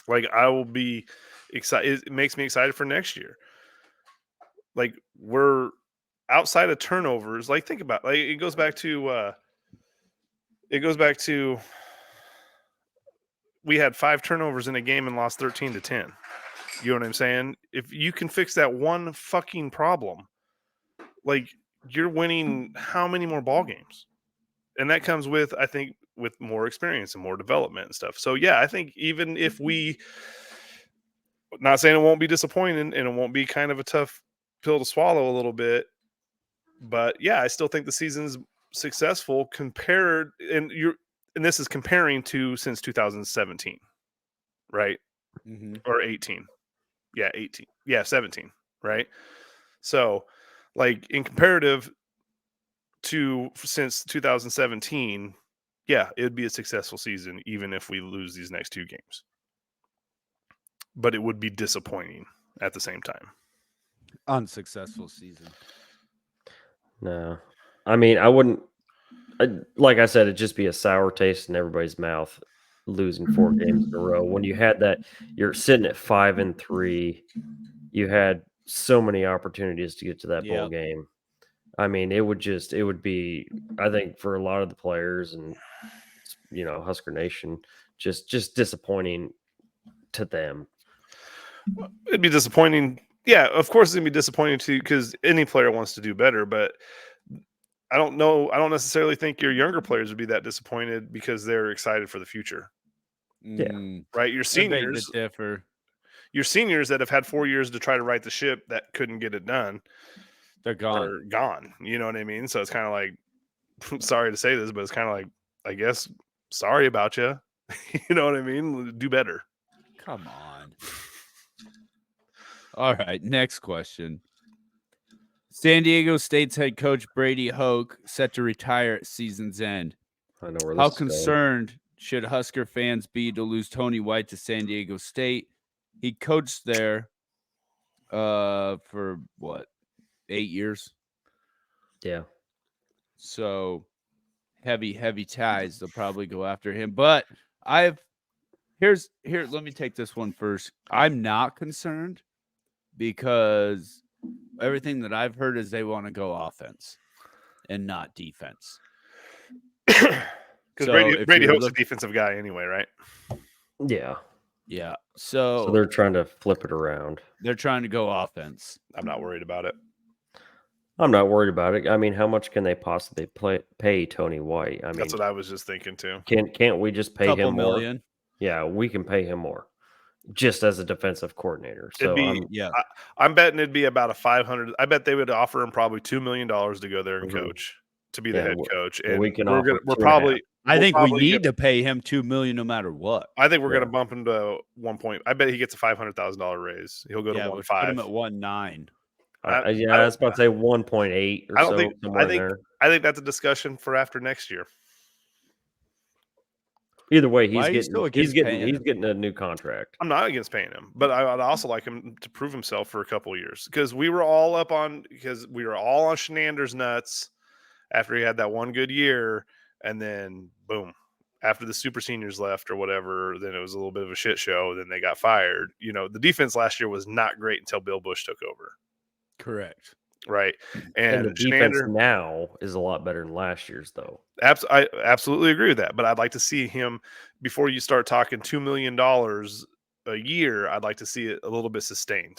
Like I will be excited. It makes me excited for next year. Like we're outside of turnovers. Like think about it goes back to we had 5 turnovers in a game and lost 13-10. You know what I'm saying? If you can fix that one fucking problem, like you're winning how many more ball games? And that comes with, I think, with more experience and more development and stuff. So yeah, I think even if we, not saying it won't be disappointing and it won't be kind of a tough pill to swallow a little bit, but yeah, I still think the season's successful compared, and this is comparing to since 2017, right? Or 18. Yeah, 18. Yeah, 17, right? So, like in comparative to since 2017, yeah, it would be a successful season even if we lose these next 2 games. But it would be disappointing at the same time. Unsuccessful season. No, I mean, I wouldn't. Like I said, it'd just be a sour taste in everybody's mouth losing 4 games in a row. When you had that, you're sitting at 5-3. You had so many opportunities to get to that bowl Yep. game. I mean, it would be, I think, for a lot of the players and Husker Nation, just disappointing to them. It'd be disappointing. Yeah, of course, it's gonna be disappointing too because any player wants to do better. But I don't know. I don't necessarily think your younger players would be that disappointed because they're excited for the future. Right. Your seniors, differ. Your seniors that have had 4 years to try to right the ship that couldn't get it done, They're gone. are gone. You know what I mean? So it's kind of like, sorry to say this, but it's kind of like, I guess, sorry about you. You know what I mean? Do better. Come on. All right, next question. San Diego State's head coach Brady Hoke set to retire at season's end. I know where How this is going. concerned should Husker fans be to lose Tony White to San Diego State? He coached there for what, 8 years? Yeah. So heavy ties. They'll probably go after him. But let me take this one first. I'm not concerned because everything that I've heard is they want to go offense and not defense. Because So Brady Hoke's a defensive guy anyway, right? Yeah. Yeah. So they're trying to flip it around. They're trying to go offense. I'm not worried about it. I'm not worried about it. I mean, how much can they possibly pay Tony White? I mean, That's what I was just thinking too. Can't we just pay Couple him more? million. Yeah, we can pay him more, just as a defensive coordinator. So I'm betting it'd be about a 500. I bet they would offer him probably $2 million to go there and coach, to be the head coach. And we can I think we need to pay him $2 million no matter what. I think we're going to bump him to 1 point. I bet he gets a $500,000 raise. He'll go to 1.5. Put him at 1.9. I was about to say 1.8 or so. I think that's a discussion for after next year. Either way, he's getting a new contract. I'm not against paying him, but I'd also like him to prove himself for a couple of years because we were all on Shenander's nuts after he had that one good year, and then boom, after the super seniors left or whatever, then it was a little bit of a shit show. Then they got fired. You know, the defense last year was not great until Bill Bush took over. Correct. Right. And the defense now is a lot better than last year's, though. I absolutely agree with that. But I'd like to see him, before you start talking $2 million a year, I'd like to see it a little bit sustained.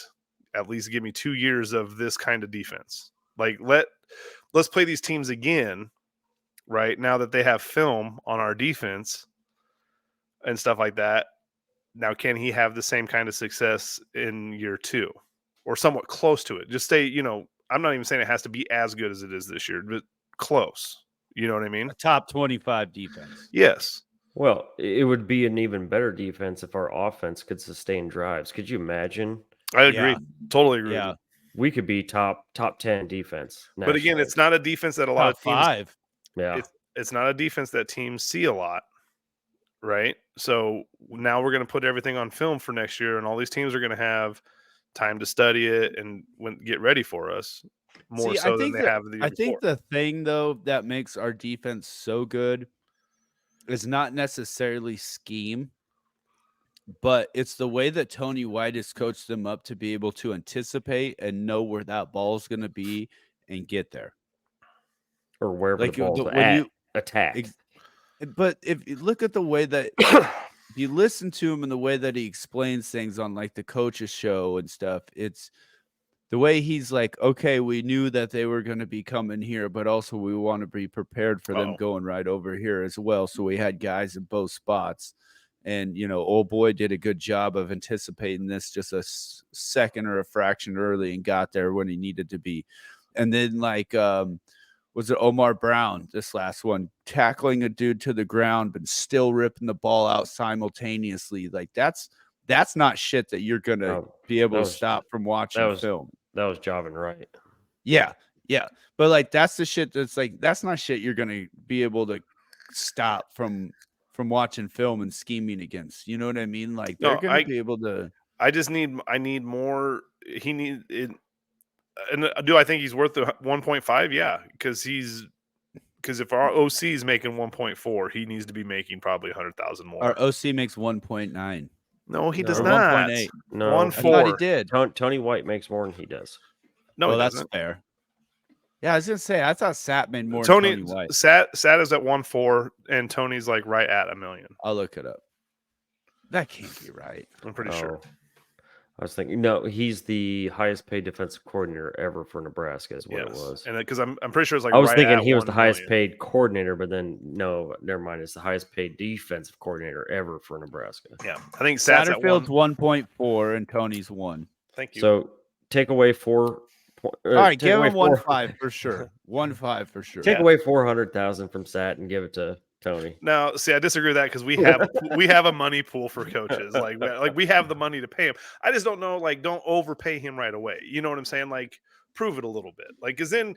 At least give me 2 years of this kind of defense. Like, let's play these teams again, right? Now that they have film on our defense and stuff like that. Now, can he have the same kind of success in year 2 or somewhat close to it? Just stay, I'm not even saying it has to be as good as it is this year, but close. You know what I mean? A top 25 defense. Yes. Well, it would be an even better defense if our offense could sustain drives. Could you imagine? I agree. Totally agree. Yeah. We could be top 10 defense. But again, it's not a defense that a lot of teams. 5. Yeah. It's not a defense that teams see a lot. Right. So now we're going to put everything on film for next year, and all these teams are going to have time to study it and get ready for us more than they have the year before. Think the thing though that makes our defense so good is not necessarily scheme, but it's the way that Tony White has coached them up to be able to anticipate and know where that ball is going to be and get there, or wherever the ball's at, attack. But if you look at the way that if you listen to him and the way that he explains things on like the coach's show and stuff, it's the way he's like, okay, we knew that they were going to be coming here, but also we want to be prepared for them going right over here as well. So we had guys in both spots. And, old boy did a good job of anticipating this just a second or a fraction early and got there when he needed to be. And then, was it Omar Brown, this last one, tackling a dude to the ground, but still ripping the ball out simultaneously? Like, that's not shit that you're going to be able to stop from watching film. That was Javin Wright. Yeah. Yeah. But like, that's the shit that's like, that's not shit you're going to be able to stop from watching film and scheming against. You know what I mean? Like, they're going to be able to. I need more. He need it. And do I think he's worth the 1.5? Yeah. Because if our OC is making 1.4, he needs to be making probably 100,000 more. Our OC makes 1.9. No, he does not. 1.8. No, 1.4. I thought he did. Tony White makes more than he does. No, well, that's fair. Yeah, I was gonna say I thought Sat made more. Tony than Tony White. Sat is at 1.4, and Tony's like right at $1 million. I'll look it up. That can't be right. I'm pretty sure. I was thinking, no, he's the highest paid defensive coordinator ever for Nebraska, is what it was. And because I'm pretty sure it's like I was right thinking at he was the 1 highest million. paid coordinator, but then no, never mind. It's the highest paid defensive coordinator ever for Nebraska. Yeah, I think Sat's at Satterfield's 1.4 and Tony's 1. Thank you. So take away 4. All right, give him 1.5 for sure. 1.5 for sure. Take away 400,000 from Sat and give it to Tony. Now, see, I disagree with that because we have a money pool for coaches. Like we have the money to pay him. I just don't know. Like, don't overpay him right away. You know what I'm saying? Like, prove it a little bit. Like, because then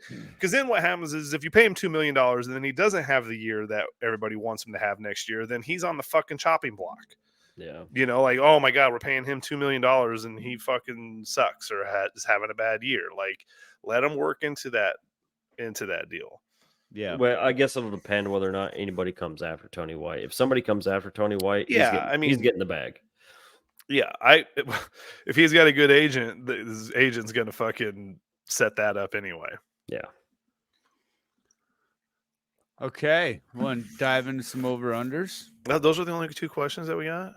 what happens is if you pay him $2 million and then he doesn't have the year that everybody wants him to have next year, then he's on the fucking chopping block. Yeah. Like, oh my God, we're paying him $2 million and he fucking sucks or is having a bad year. Like, let him work into that deal. Yeah. Well, I guess it'll depend whether or not anybody comes after Tony White. If somebody comes after Tony White, he's getting the bag. Yeah. If he's got a good agent, his agent's going to fucking set that up anyway. Yeah. Okay. Want to dive into some over-unders? Those are the only 2 questions that we got?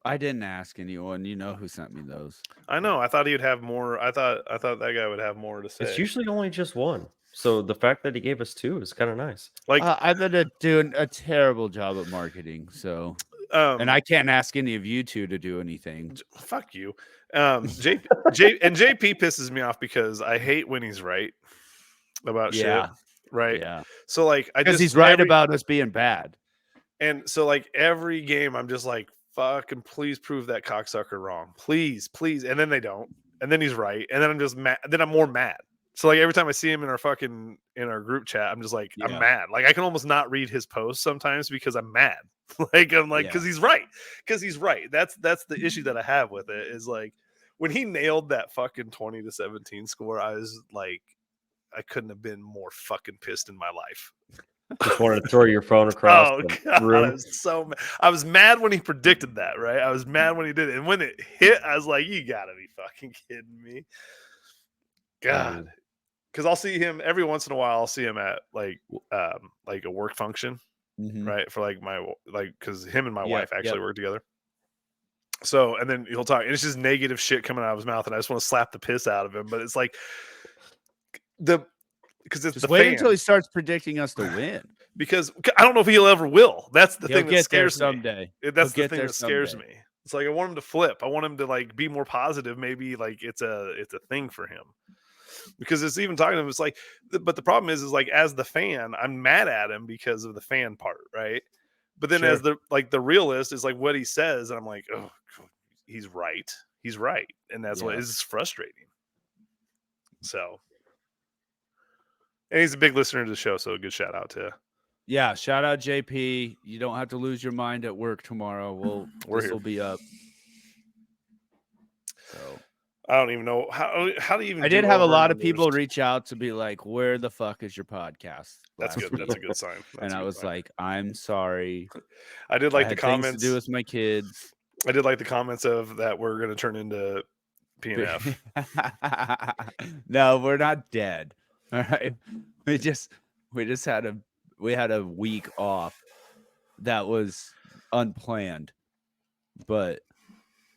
I didn't ask anyone. You know who sent me those. I know. I thought he would have more. I thought that guy would have more to say. It's usually only just one. So the fact that he gave us 2 is kind of nice. Like, I've been doing a terrible job at marketing, so and I can't ask any of you two to do anything. Fuck you. JP pisses me off because I hate when he's right about shit. Right. Yeah. So like, because he's right about us being bad. And so like every game, I'm just like, fucking please prove that cocksucker wrong. Please. And then they don't. And then he's right. And then I'm just mad. Then I'm more mad. So like every time I see him in our group chat, I'm just like, I'm mad. Like I can almost not read his posts sometimes because I'm mad. Because he's right. That's the issue that I have with it is like when he nailed that fucking 20-17 score, I was like, I couldn't have been more fucking pissed in my life. Just wanted to throw your phone across the room. I was mad when he predicted that, right? I was mad when he did it. And when it hit, I was like, you gotta be fucking kidding me. God. Because I'll see him every once in a while. I'll see him at like a work function, right? For because him and my wife actually work together. So, and then he'll talk, and it's just negative shit coming out of his mouth, and I just want to slap the piss out of him. But it's like because it's just wait until he starts predicting us to win. Because I don't know if he'll ever will. That's the thing that scares me. Someday. That's the thing that scares me. It's like I want him to flip. I want him to like be more positive. Maybe like it's a thing for him. Because it's even talking to him, it's like, but the problem is like as the fan, I'm mad at him because of the fan part, right? But then as the realist is like what he says, and I'm like, oh, he's right, and that's what is frustrating. So, and he's a big listener to the show, so a good shout out to. Yeah, shout out JP. You don't have to lose your mind at work tomorrow. This will be up. So. I don't even know how do you even. I did have a lot of people reach out to be like, "Where the fuck is your podcast?" That's good. That's a good sign. And I was like, "I'm sorry." I did like the comments to do with my kids. I did like the comments of that we're going to turn into PNF. No, we're not dead. All right, we just had a week off that was unplanned, but.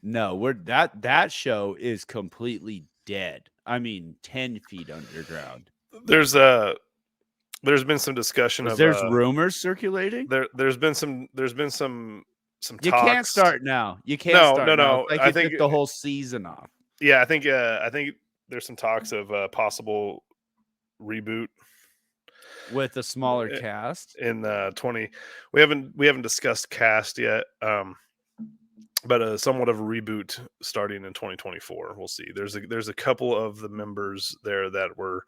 No, that show is completely dead. I mean 10 feet underground. There's been some discussion of There's rumors circulating. there's been some You talks. can't start now. You can't No, start no, now. no. It's like I you think took the whole season off. Yeah, I think there's some talks of possible reboot With a smaller cast. in 20. We haven't discussed cast yet, but somewhat of a reboot starting in 2024. We'll see. There's a couple of the members there that were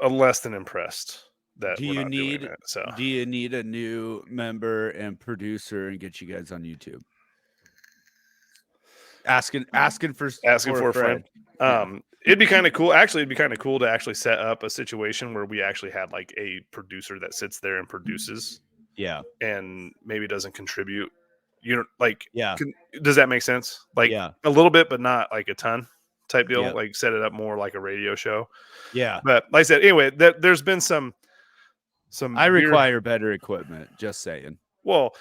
less than impressed that Do we're you not need doing it. So do you need a new member and producer and get you guys on YouTube? Asking for a friend. It'd be kind of cool. Actually, it'd be kind of cool to actually set up a situation where we actually had like a producer that sits there and produces Yeah. and maybe doesn't contribute. You know, like, Yeah. does that make sense? Like Yeah. a little bit, but not like a ton type deal. Yeah. Like set it up more like a radio show. Yeah. But like I said, anyway, there's been some. I weird- require better equipment. Just saying. Well,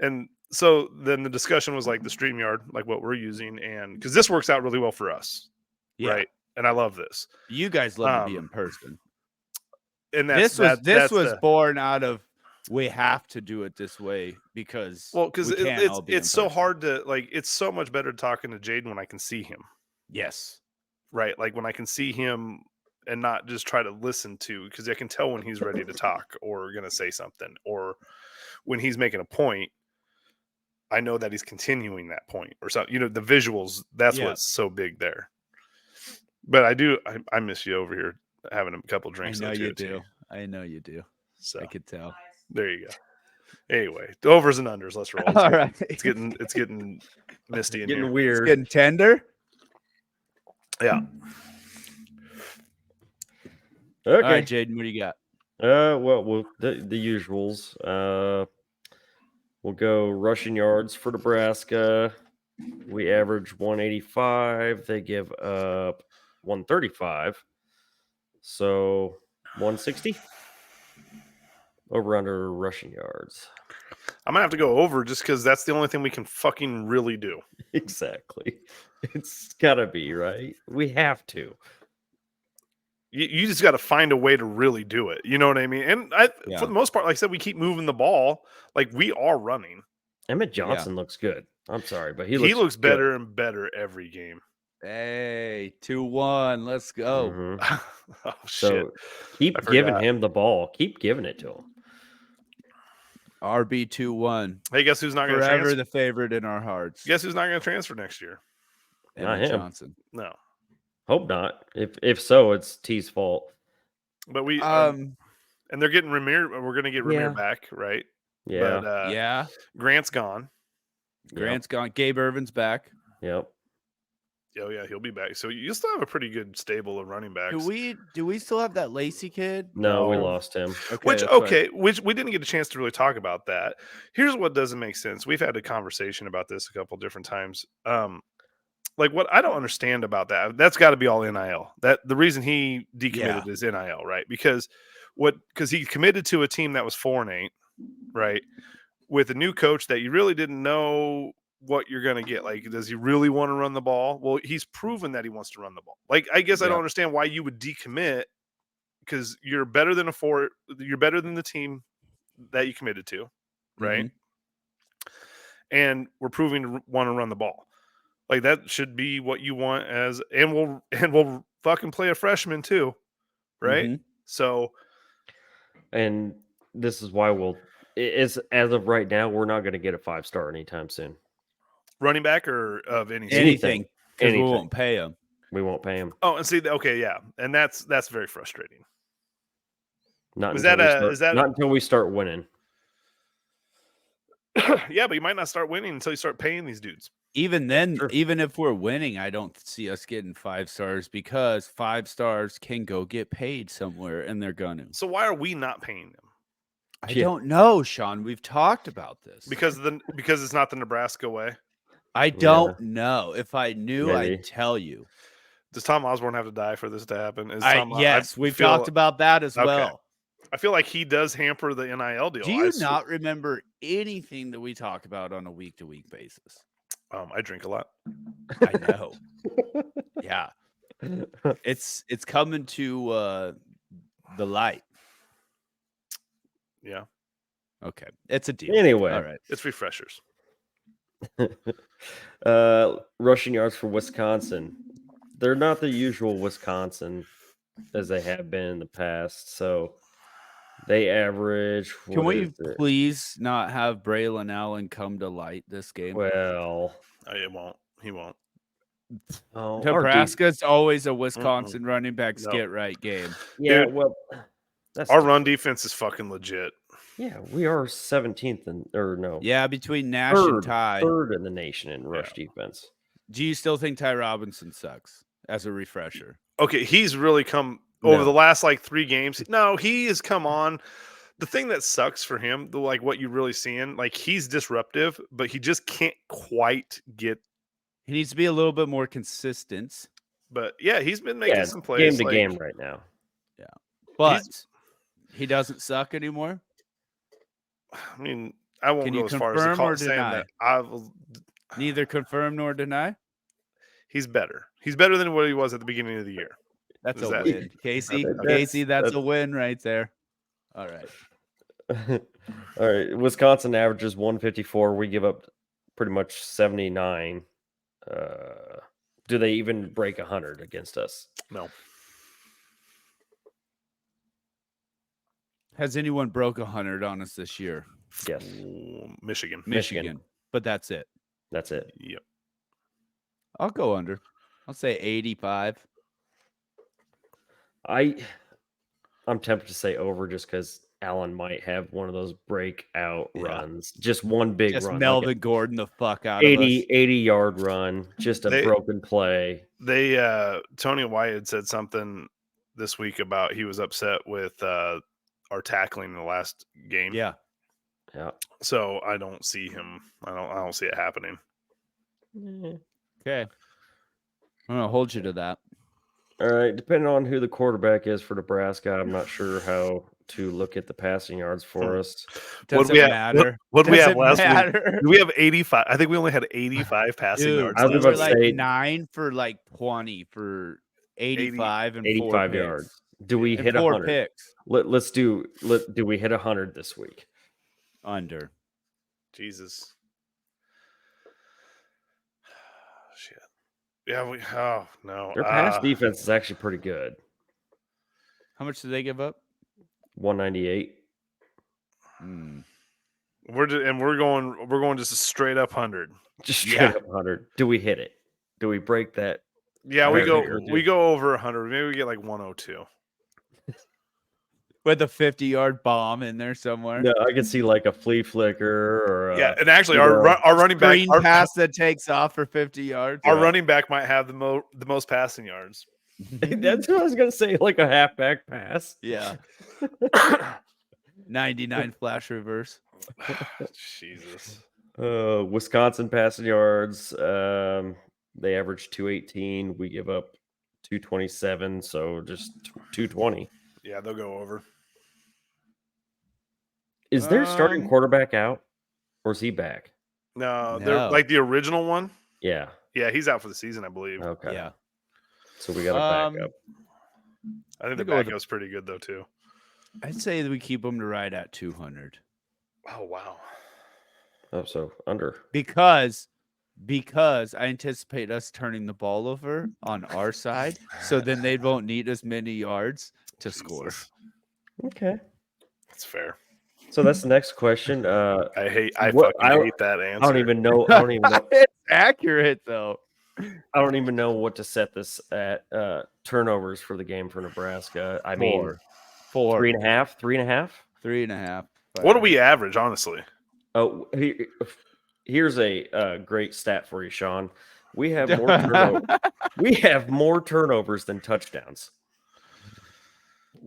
and so then the discussion was like the StreamYard, like what we're using, and because this works out really well for us, Yeah. right? And I love this. You guys love to be in person. And that's, This was born out of we have to do it this way because because we can't all be in it's so person. hard to like. It's so much better talking to Jaden when I can see him, Yes. right? Like when I can see him and not just try to listen to, because I can tell when he's ready to talk or going to say something, or when he's making a point. I know that he's continuing that point or something. You know, the visuals. That's Yeah. what's so big there. But I miss you over here having a couple drinks. I know though, you too, do. I know you do. So I could tell. there you go. Anyway, the overs and unders. Let's roll. All right. It's getting misty in Getting here. weird. Getting tender. Yeah. Okay. All right, Jaden, what do you got? Well, the usuals. We'll go rushing yards for Nebraska. We average 185. They give up 135. So 160. Over under rushing yards. I'm gonna have to go over just because that's the only thing we can fucking really do. Exactly. It's gotta be, right? We have to. You just got to find a way to really do it. You know what I mean? And Yeah. for the most part, like I said, we keep moving the ball. Like we are running. Emmett Johnson looks good. I'm sorry, but He looks good. better and better every game. Hey, 2-1. Let's go. Mhm. Oh shit! So keep I giving forgot. him the ball. Keep giving it to him. RB 2-1. Hey, guess who's not going to Forever transfer? the favorite in our hearts. Guess who's not going to transfer next year? Not Emmett him. Johnson. No, Hope not. If so, it's T's fault. but we Um, and they're getting Ramir. We're going to get Ramir Yeah. back, right? Yeah. But yeah. Grant's gone. Grant's gone. Gabe Irvin's back. Yep. Oh yeah, he'll be back. So you still have a pretty good stable of running backs. Do we still have that Lacey kid? No, we No. lost him. Which that's fine. which we didn't get a chance to really talk about that. Here's what doesn't make sense. We've had a conversation about this a couple different times. Like what I don't understand about that's got to be all NIL. That the reason he decommitted is NIL, right? Because he committed to a team that was 4-8, right? With a new coach that you really didn't know what you're going to get. Like, does he really want to run the ball? Well, he's proven that he wants to run the ball. Like, I guess I Yeah. don't understand why you would decommit, because you're better than you're better than the team that you committed to, right? Mhm. And we're proving to want to run the ball. Like that should be what you want and we'll fucking play a freshman too, right? Mhm. So And this is why as of right now, we're not going to get a 5-star anytime soon. running back or of any team? Anything. 'Cause we Anything. won't pay him. We won't pay him. Oh, and see, okay, yeah, and that's very frustrating. Not Is until that we a- start, is that- not until we start winning. Yeah, but you might not start winning until you start paying these dudes. Even then, Sure. even if we're winning, I don't see us getting 5 stars because 5 stars can go get paid somewhere and they're gonna. So why are we not paying them? I Yeah. don't know, Sean. We've talked about this. Because it's not the Nebraska way. I don't know. If I knew, Maybe. I'd tell you. Does Tom Osborne have to die for this to happen? Yes, we've feel- talked about that as Okay. well. I feel like he does hamper the NIL deal. Do you not remember anything that we talk about on a week-to-week basis? I drink a lot. I know. Yeah. It's coming to the light. Yeah, Okay. It's a deal. Anyway. All right. it's refreshers. Rushing yards for Wisconsin. They're not the usual Wisconsin as they have been in the past. So they average. Can what we is it? please not have Braylon Allen come to light this game? Well, It won't. He won't. oh, Nebraska's always a Wisconsin running back No. get right game. Yeah, Dude, well, that's Our run defense is fucking legit. yeah. We are 17th or no, Yeah, between Nash and Ty. third in the nation in rush defense. Do you still think Ty Robinson sucks as a refresher? Okay, he's really come over No. the last like 3 games. No, he has come on. The thing that sucks for him, like what you really seeing, like he's disruptive, but he just can't quite get. He needs to be a little bit more consistent. But yeah, he's been making Yeah, some plays. game to like, game right now. But he doesn't suck anymore. I mean, I won't Can go you as far as to confirm call or it saying deny? that I will. Neither confirm nor deny. He's better. He's better than what he was at the beginning of the year. That's Is a that- win, Casey. That's- Casey, that's a that's- win right there. All right. All right, Wisconsin averages 154. We give up pretty much 79. Do they even break 100 against us? No, Has anyone broke 100 on us this year? Yes, Michigan. Michigan. But that's it. that's it. Yep. I'll go under. I'll say 85. I'm tempted to say over just because Allen might have one of those breakout Yeah. runs. Just one big Just run. Melvin like Gordon the fuck a out of us. 80-yard run. Just a They- broken play. They Tony White had said something this week about he was upset with our tackling in the last game. Yeah. Yeah. So I don't see him. I don't see it happening. Okay. I'm going to hold you to that. All right. Depending on who the quarterback is for Nebraska, I'm not sure how to look at the passing yards for us. Doesn't we have- matter. What did we have Doesn't last week? matter. We have 85. I think we only had 85 passing Dude, yards. I was we last about were to week. like say- 9 for like 20 for 85 and 4 85 picks. yards. Do we And hit 4 100? picks Do we hit 100 this week? under. Jesus. Shit. Yeah, oh no. Their pass defense is actually pretty good. How much did they give up? 198. Hmm. We're going just a straight up 100. Just straight Yeah. up 100. Do we hit it? Do we break that? Yeah, I we think go we do. over 100. Maybe we get like 102. With a 50-yard bomb in there somewhere. No, I can see like a flea flicker or Yeah, and actually you know, our running back Green pass that takes off for 50 yards. our running back might have the most passing yards. That's what I was gonna say, like a halfback pass. Yeah. 99 flash reverse. Jesus. Wisconsin passing yards. They average 218. We give up 227, so just 220. Yeah, they'll go over. Is their starting Um, quarterback out, or is he back? No, they're No. like the original one. Yeah. Yeah, he's out for the season, I believe. Okay. Yeah. So we got a backup. I think the I'll go with- backup's pretty good though too. I'd say that we keep them to right at 200 Oh wow. Oh, so under. because I anticipate us turning the ball over on our side, so then they won't need as many yards to score. Jesus. Okay. That's fair. So that's the next question. I I fucking hate that answer. don't even know. I don't even know. It's accurate though. I don't even know what to set this at. Turnovers for the game for Nebraska. I mean, 4, 3.5, 3.5. 3.5. What do we average, honestly? Oh, here's a great stat for you, Sean. We have more we have more turnovers than touchdowns.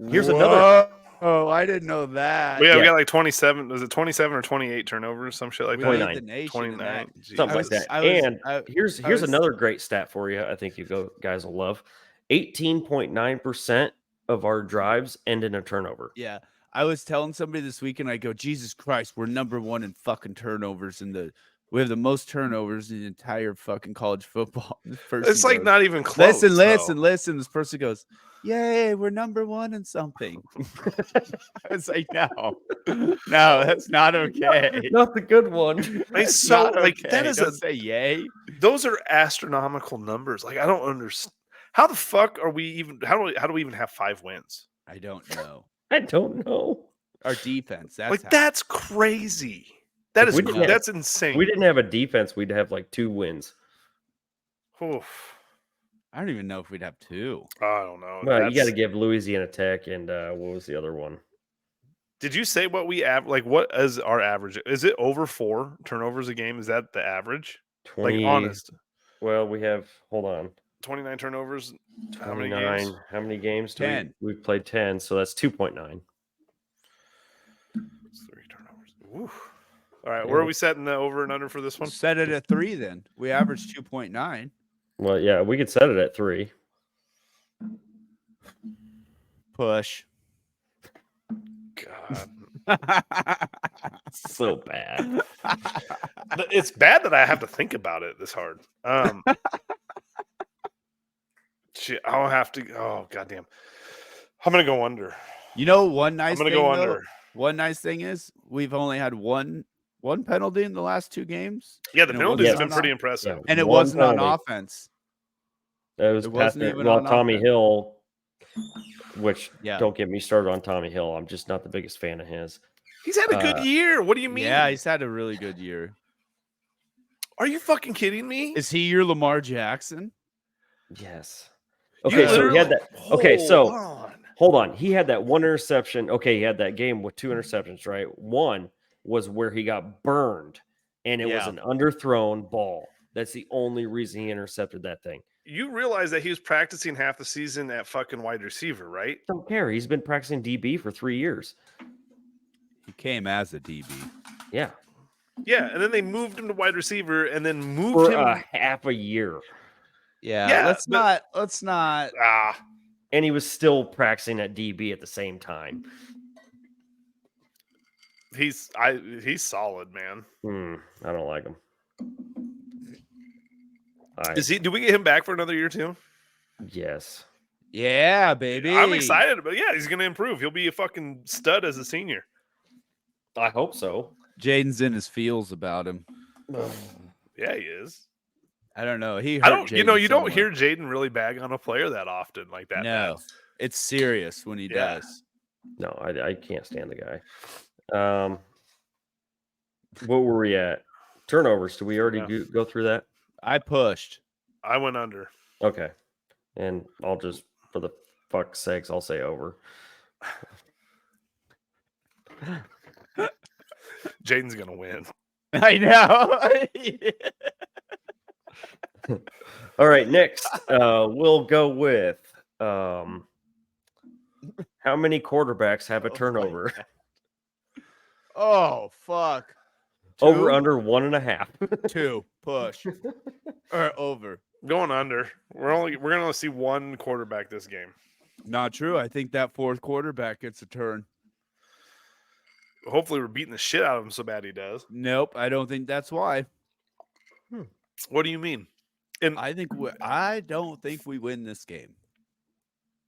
Here's another. Oh, I didn't know that. We Yeah. got like 27. Was it 27 or 28 turnovers? Some shit like We that. lead 29. the nation in 29. that. Jesus. Something I like that. was- Here's I was- another great stat for you. I think you guys will love. 18.9% of our drives end in a turnover. Yeah. I was telling somebody this weekend, I go, Jesus Christ, we're number 1 in fucking turnovers in the We have the most turnovers in the entire fucking college football. This person It's like goes, not even close. listen. This person goes, "Yay, we're number one in something." I was like, no, that's not okay. Not the good one. It's That's so not like okay. that is Don't say yay. those are astronomical numbers. Like I don't understand. How the fuck are we even? How do we even have 5 wins? I don't know. I don't know. Our defense. That's Like how. that's crazy. That If is we didn't have- that's insane. We didn't have a defense, we'd have like 2 wins. Oof. I don't even know if we'd have 2. I don't know. Well, you got to That's- give Louisiana Tech and what was the other one? Did you say what we like? What is our average? Is it over 4 turnovers a game? Is that the average? 20. Like honest, Well, we have. Hold on. 29 turnovers. How many 29. games? How many games? 10. We've played 10, so that's 2.9. 3 turnovers. Oof. All right, Yeah. where are we setting the over and under for this one? Set it at 3 then. We averaged 2.9. Well, yeah, we could set it at 3. Push. God, So bad. it's bad that I have to think about it this hard. Shit, I'll have to. Oh goddamn, I'm gonna go under. You know, one nice I'm gonna thing, go though, under. one nice thing is we've only had one penalty in the last 2 games, Yeah, the and it penalties have wasn't been on- pretty impressive. Yeah. and it One wasn't on penalty. offense. That was It wasn't Patrick. even Well, on Tommy offense. Hill, which Yeah. don't get me started on Tommy Hill. I'm just not the biggest fan of his. He's had a good year. What do you mean? Yeah, he's had a really good year. Are you fucking kidding me? Is he your Lamar Jackson? Yes. You Okay, so he had literally- that. Okay, so Hold on. hold on. He had that one interception. Okay, he had that game with 2 interceptions, right? One was where he got burned, and it was Yeah. an underthrown ball. That's the only reason he intercepted that thing. You realize that he was practicing half the season at fucking wide receiver, right? Don't care. He's been practicing DB for 3 years. He came as a DB. Yeah, Yeah, and then they moved him to wide receiver, and then moved for him. a half a year, Yeah, Yeah, let's but- not. and he was still practicing at DB at the same time. He's solid, man. I don't like him. Do we get him back for another year too? Yes. Yeah, baby. I'm excited, but yeah, he's gonna improve. He'll be a fucking stud as a senior. I hope so. Jaden's in his feels about him. Yeah, he is. I don't know. He. I hurt don't. You know, Jaden you don't somewhere. hear Jaden really bag on a player that often like that. No, it's serious when he Yeah. does. No, I can't stand the guy. What were we at? Turnovers. Did we already Yeah. go through that? I pushed. I went under. Okay. And I'll just, for the fuck's sakes, I'll say over. Jaden's gonna win. I know. All right, next, we'll go with how many quarterbacks have a Oh my turnover? Oh fuck. Over Two? under 1.5. 2 push or over. Going under. We're gonna see one quarterback this game. Not true. I think that 4th quarterback gets a turn. Hopefully, we're beating the shit out of him so bad he does. Nope. I don't think that's why. What do you mean? And I don't think we win this game.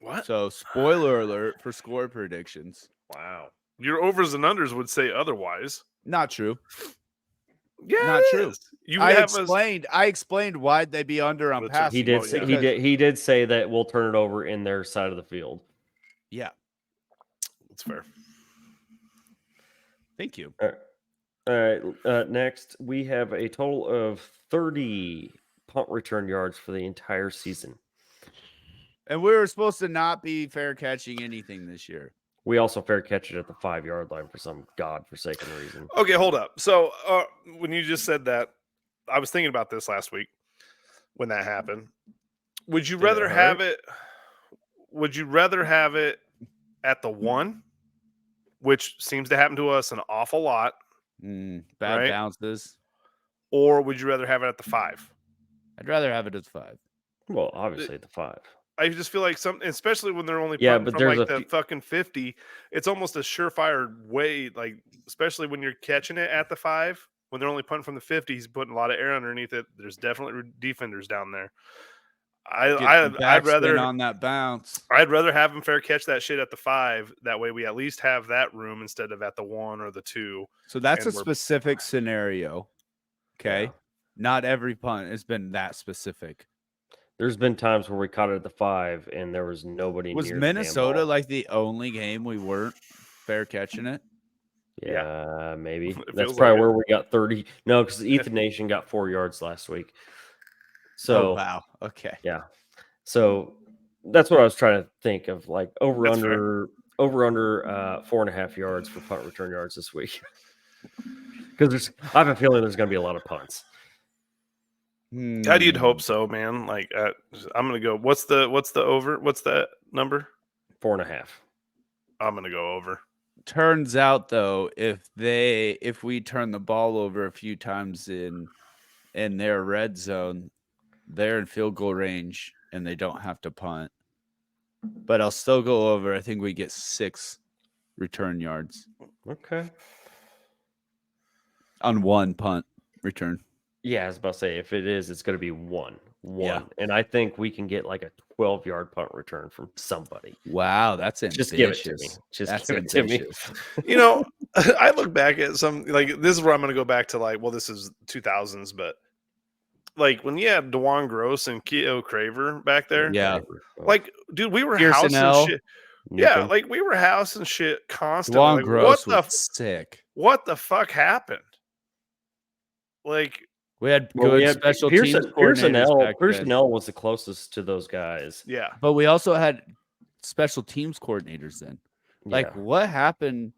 what? So spoiler alert for score predictions. Wow. Your overs and unders would say otherwise. Not true. Yeah, Not it true. is. You I have us. explained why they'd be under on That's right. passing. He did. Well, Say, yeah. he did say that we'll turn it over in their side of the field. Yeah. That's fair. Thank you. All right. Next, we have a total of 30 punt return yards for the entire season. And we were supposed to not be fair catching anything this year. We also fair catch it at the 5-yard line for some godforsaken reason. Okay, hold up. So when you just said that, I was thinking about this last week when that happened. Would you Did it rather hurt? have it? Would you rather have it at the 1, which seems to happen to us an awful lot, Bad Right. bounces. or would you rather have it at the 5? I'd rather have it as 5. Well, obviously at the 5. I just feel like especially when they're only Yeah, punting but from there's like a the few- fucking 50, it's almost a surefire way. Like especially when you're catching it at the 5, when they're only punting from the 50, he's putting a lot of air underneath it. There's definitely defenders down there. Get the I'd backspin rather on that bounce. I'd rather have him fair catch that shit at the 5. That way we at least have that room instead of at the 1 or the 2. So that's a And we're- specific scenario. Okay. Yeah. Not every punt has been that specific. There's been times where we caught it at the 5 and there was nobody Was near the damn Minnesota ball. like the only game we weren't fair catching it? Yeah, maybe. It That's feels probably like it. where we got 30. No, because Ethan Nation got 4 yards last week. So, Oh, wow. Okay. yeah. So that's what I was trying to think of, like over That's under 4.5 yards for punt return yards this week. Because I have a feeling there's going to be a lot of punts. God, you'd hope so, man. Like I'm gonna go. What's the over? What's that number? 4.5. I'm gonna go over. Turns out though, if we turn the ball over a few times in their red zone, they're in field goal range and they don't have to punt. But I'll still go over. I think we get 6 return yards Okay. on 1 punt return. Yeah, I was about to say, if it is, it's going to be one. Yeah. And I think we can get like a 12-yard punt return from somebody. Wow, that's ambitious. Just give it to me. Just That's give it to me. ambitious. You know, I look back at some like this is where I'm gonna go back to like, well, this is 2000s, but like when you had DeJuan Gross and Keto Craver back there, Yeah. like, dude, we were Pearson housing L. shit. Yeah, Newton. like we were housing shit constantly. DeJuan Like, Gross what was sick. the fuck happened? Like, We had Well, good we had special teams Pearson coordinators back then. L was the closest to those guys. yeah, But we also had special teams coordinators then. Like, Yeah. what happened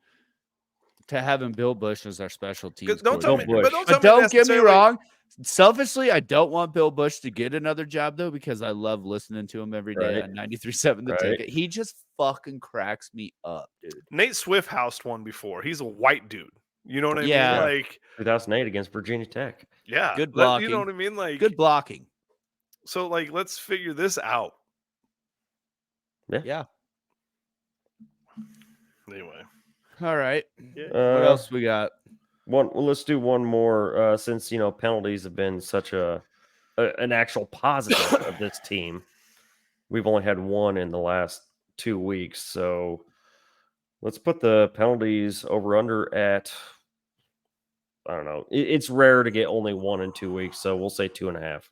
to having Bill Bush as our special teams don't tell me, coordinator? Bush. but But don't get me necessarily- wrong. Selfishly, I don't want Bill Bush to get another job though, because I love listening to him every day Right. on 93.7 The Right. Ticket. He just fucking cracks me up, dude. Nate Swift housed one before. He's a white dude. You know what I Yeah. mean? Like, 2008 against Virginia Tech. yeah, Good You blocking. know what I mean? Like, Good blocking. So, like, let's figure this out. Yeah. Anyway, All right. yeah. What else we got? Well, let's do one more since penalties have been such an actual positive of this team. We've only had one in the last 2 weeks, so let's put the penalties over under at, I don't know. It's rare to get only one in 2 weeks, so we'll say 2.5.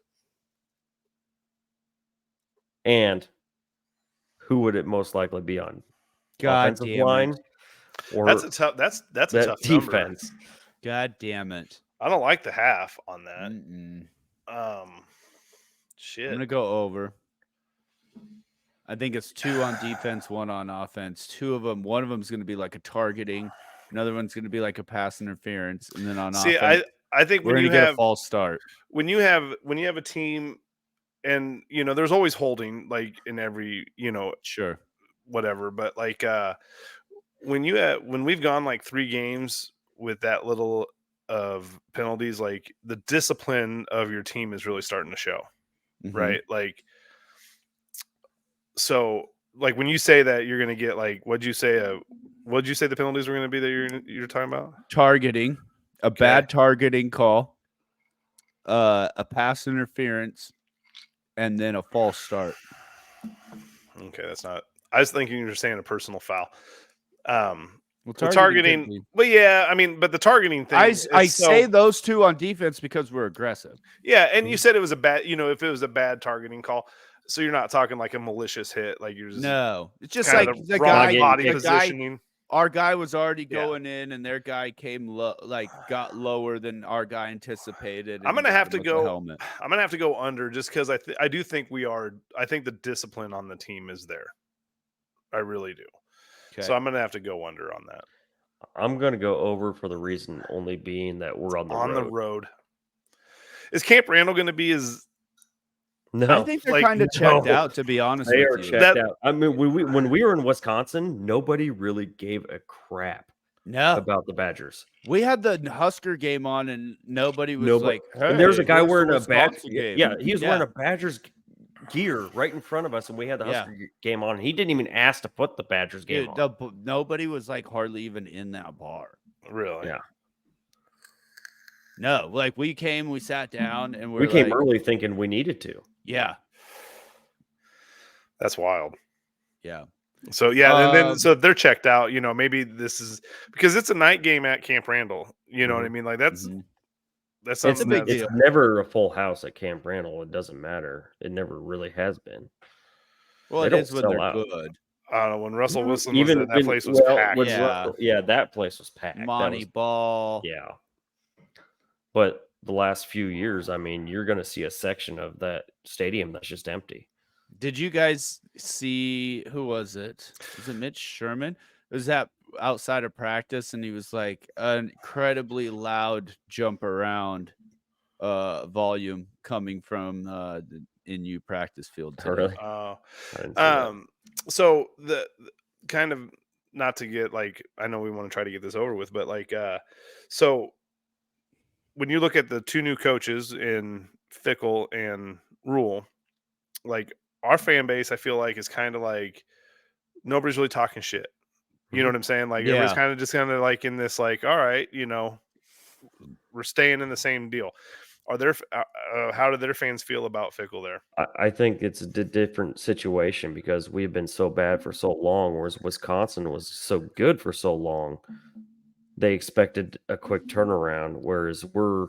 And who would it most likely be on? God Offensive damn line it. That's or a tough. That's a that tough number. defense? God damn it. I don't like the half on that. I'm Shit. gonna go over. I think it's 2 on defense, 1 on offense. 2 of them. One of them is gonna be like a targeting. Another one's gonna be like a pass interference, and then on See, offense, I think we're when gonna you get a have false start. when you have a team, and there's always holding like in every Sure. whatever, but like when we've gone like 3 games with that little of penalties, like the discipline of your team is really starting to show. Mhm. Right? Like, so like when you say that you're going to get like, what'd you say the penalties were going to be that you're talking about? Targeting, a bad targeting call, a pass interference, and then a false start. Okay, that's not. I was thinking you were saying a personal foul. Well, The targeting, but yeah, I mean, but the targeting thing. I say those 2 on defense because we're aggressive. yeah, and you said it was a bad, if it was a bad targeting call, so you're not talking like a malicious hit, like you're just No, it's just kind like of the wrong guy, body the guy, positioning. our guy was already Yeah. going in, and their guy came got lower than our guy anticipated. I'm and gonna got have him to with the go. helmet. I'm gonna have to go under just because I do think we are. I think the discipline on the team is there. I really do. Okay. So I'm gonna have to go under on that. I'm going to go over for the reason only being that we're on the road. Is Camp Randall going to be as? No, I think they're like, kind of checked no. out, to be honest they with are you. checked out. I mean, when we were in Wisconsin, nobody really gave a crap No, about the Badgers. we had the Husker game on, and nobody was Nobody- like, And there's a "Hey, guy what's the wearing a Wisconsin game?" Yeah, he was wearing a Badgers gear right in front of us, and we had the Yeah. Husker game on. He didn't even ask to put the Badgers game Dude, on. nobody was like hardly even in that bar. Really? Yeah. No, like we came, we sat down, and We we're came like, early thinking we needed to. yeah, That's wild. yeah. So yeah, and then Um, so if they're checked out, maybe this is because it's a night game at Camp Randall. You know what I mean? Like that's mhm. that's It's a something big that's deal. Never a full house at Camp Randall. It doesn't matter. It never really has been. Well, They it don't is when sell they're out. good. I don't know when Russell Wilson was Even there, that when, place was well, packed. when Yeah. yeah, that place was packed. That Monty was, Ball. yeah. But the last few years, I mean, you're going to see a section of that stadium that's just empty. Did you guys see who was it? Was it Mitch Sherman? It was that outside of practice, and he was like an incredibly loud jump around volume coming from the NU practice field Oh, today. really? Oh, I didn't see that. so the kind of not to get like I know we want to try to get this over with, but like so when you look at the two new coaches in Fickle and Rule, like our fan base, I feel like is kind of like nobody's really talking shit. You know what I'm saying? Like everybody's Yeah. kind of just kind of like in this like, all right, we're staying in the same deal. Are there? How do their fans feel about Fickle there? I think it's a different situation because we've been so bad for so long, whereas Wisconsin was so good for so long. They expected a quick turnaround, whereas we're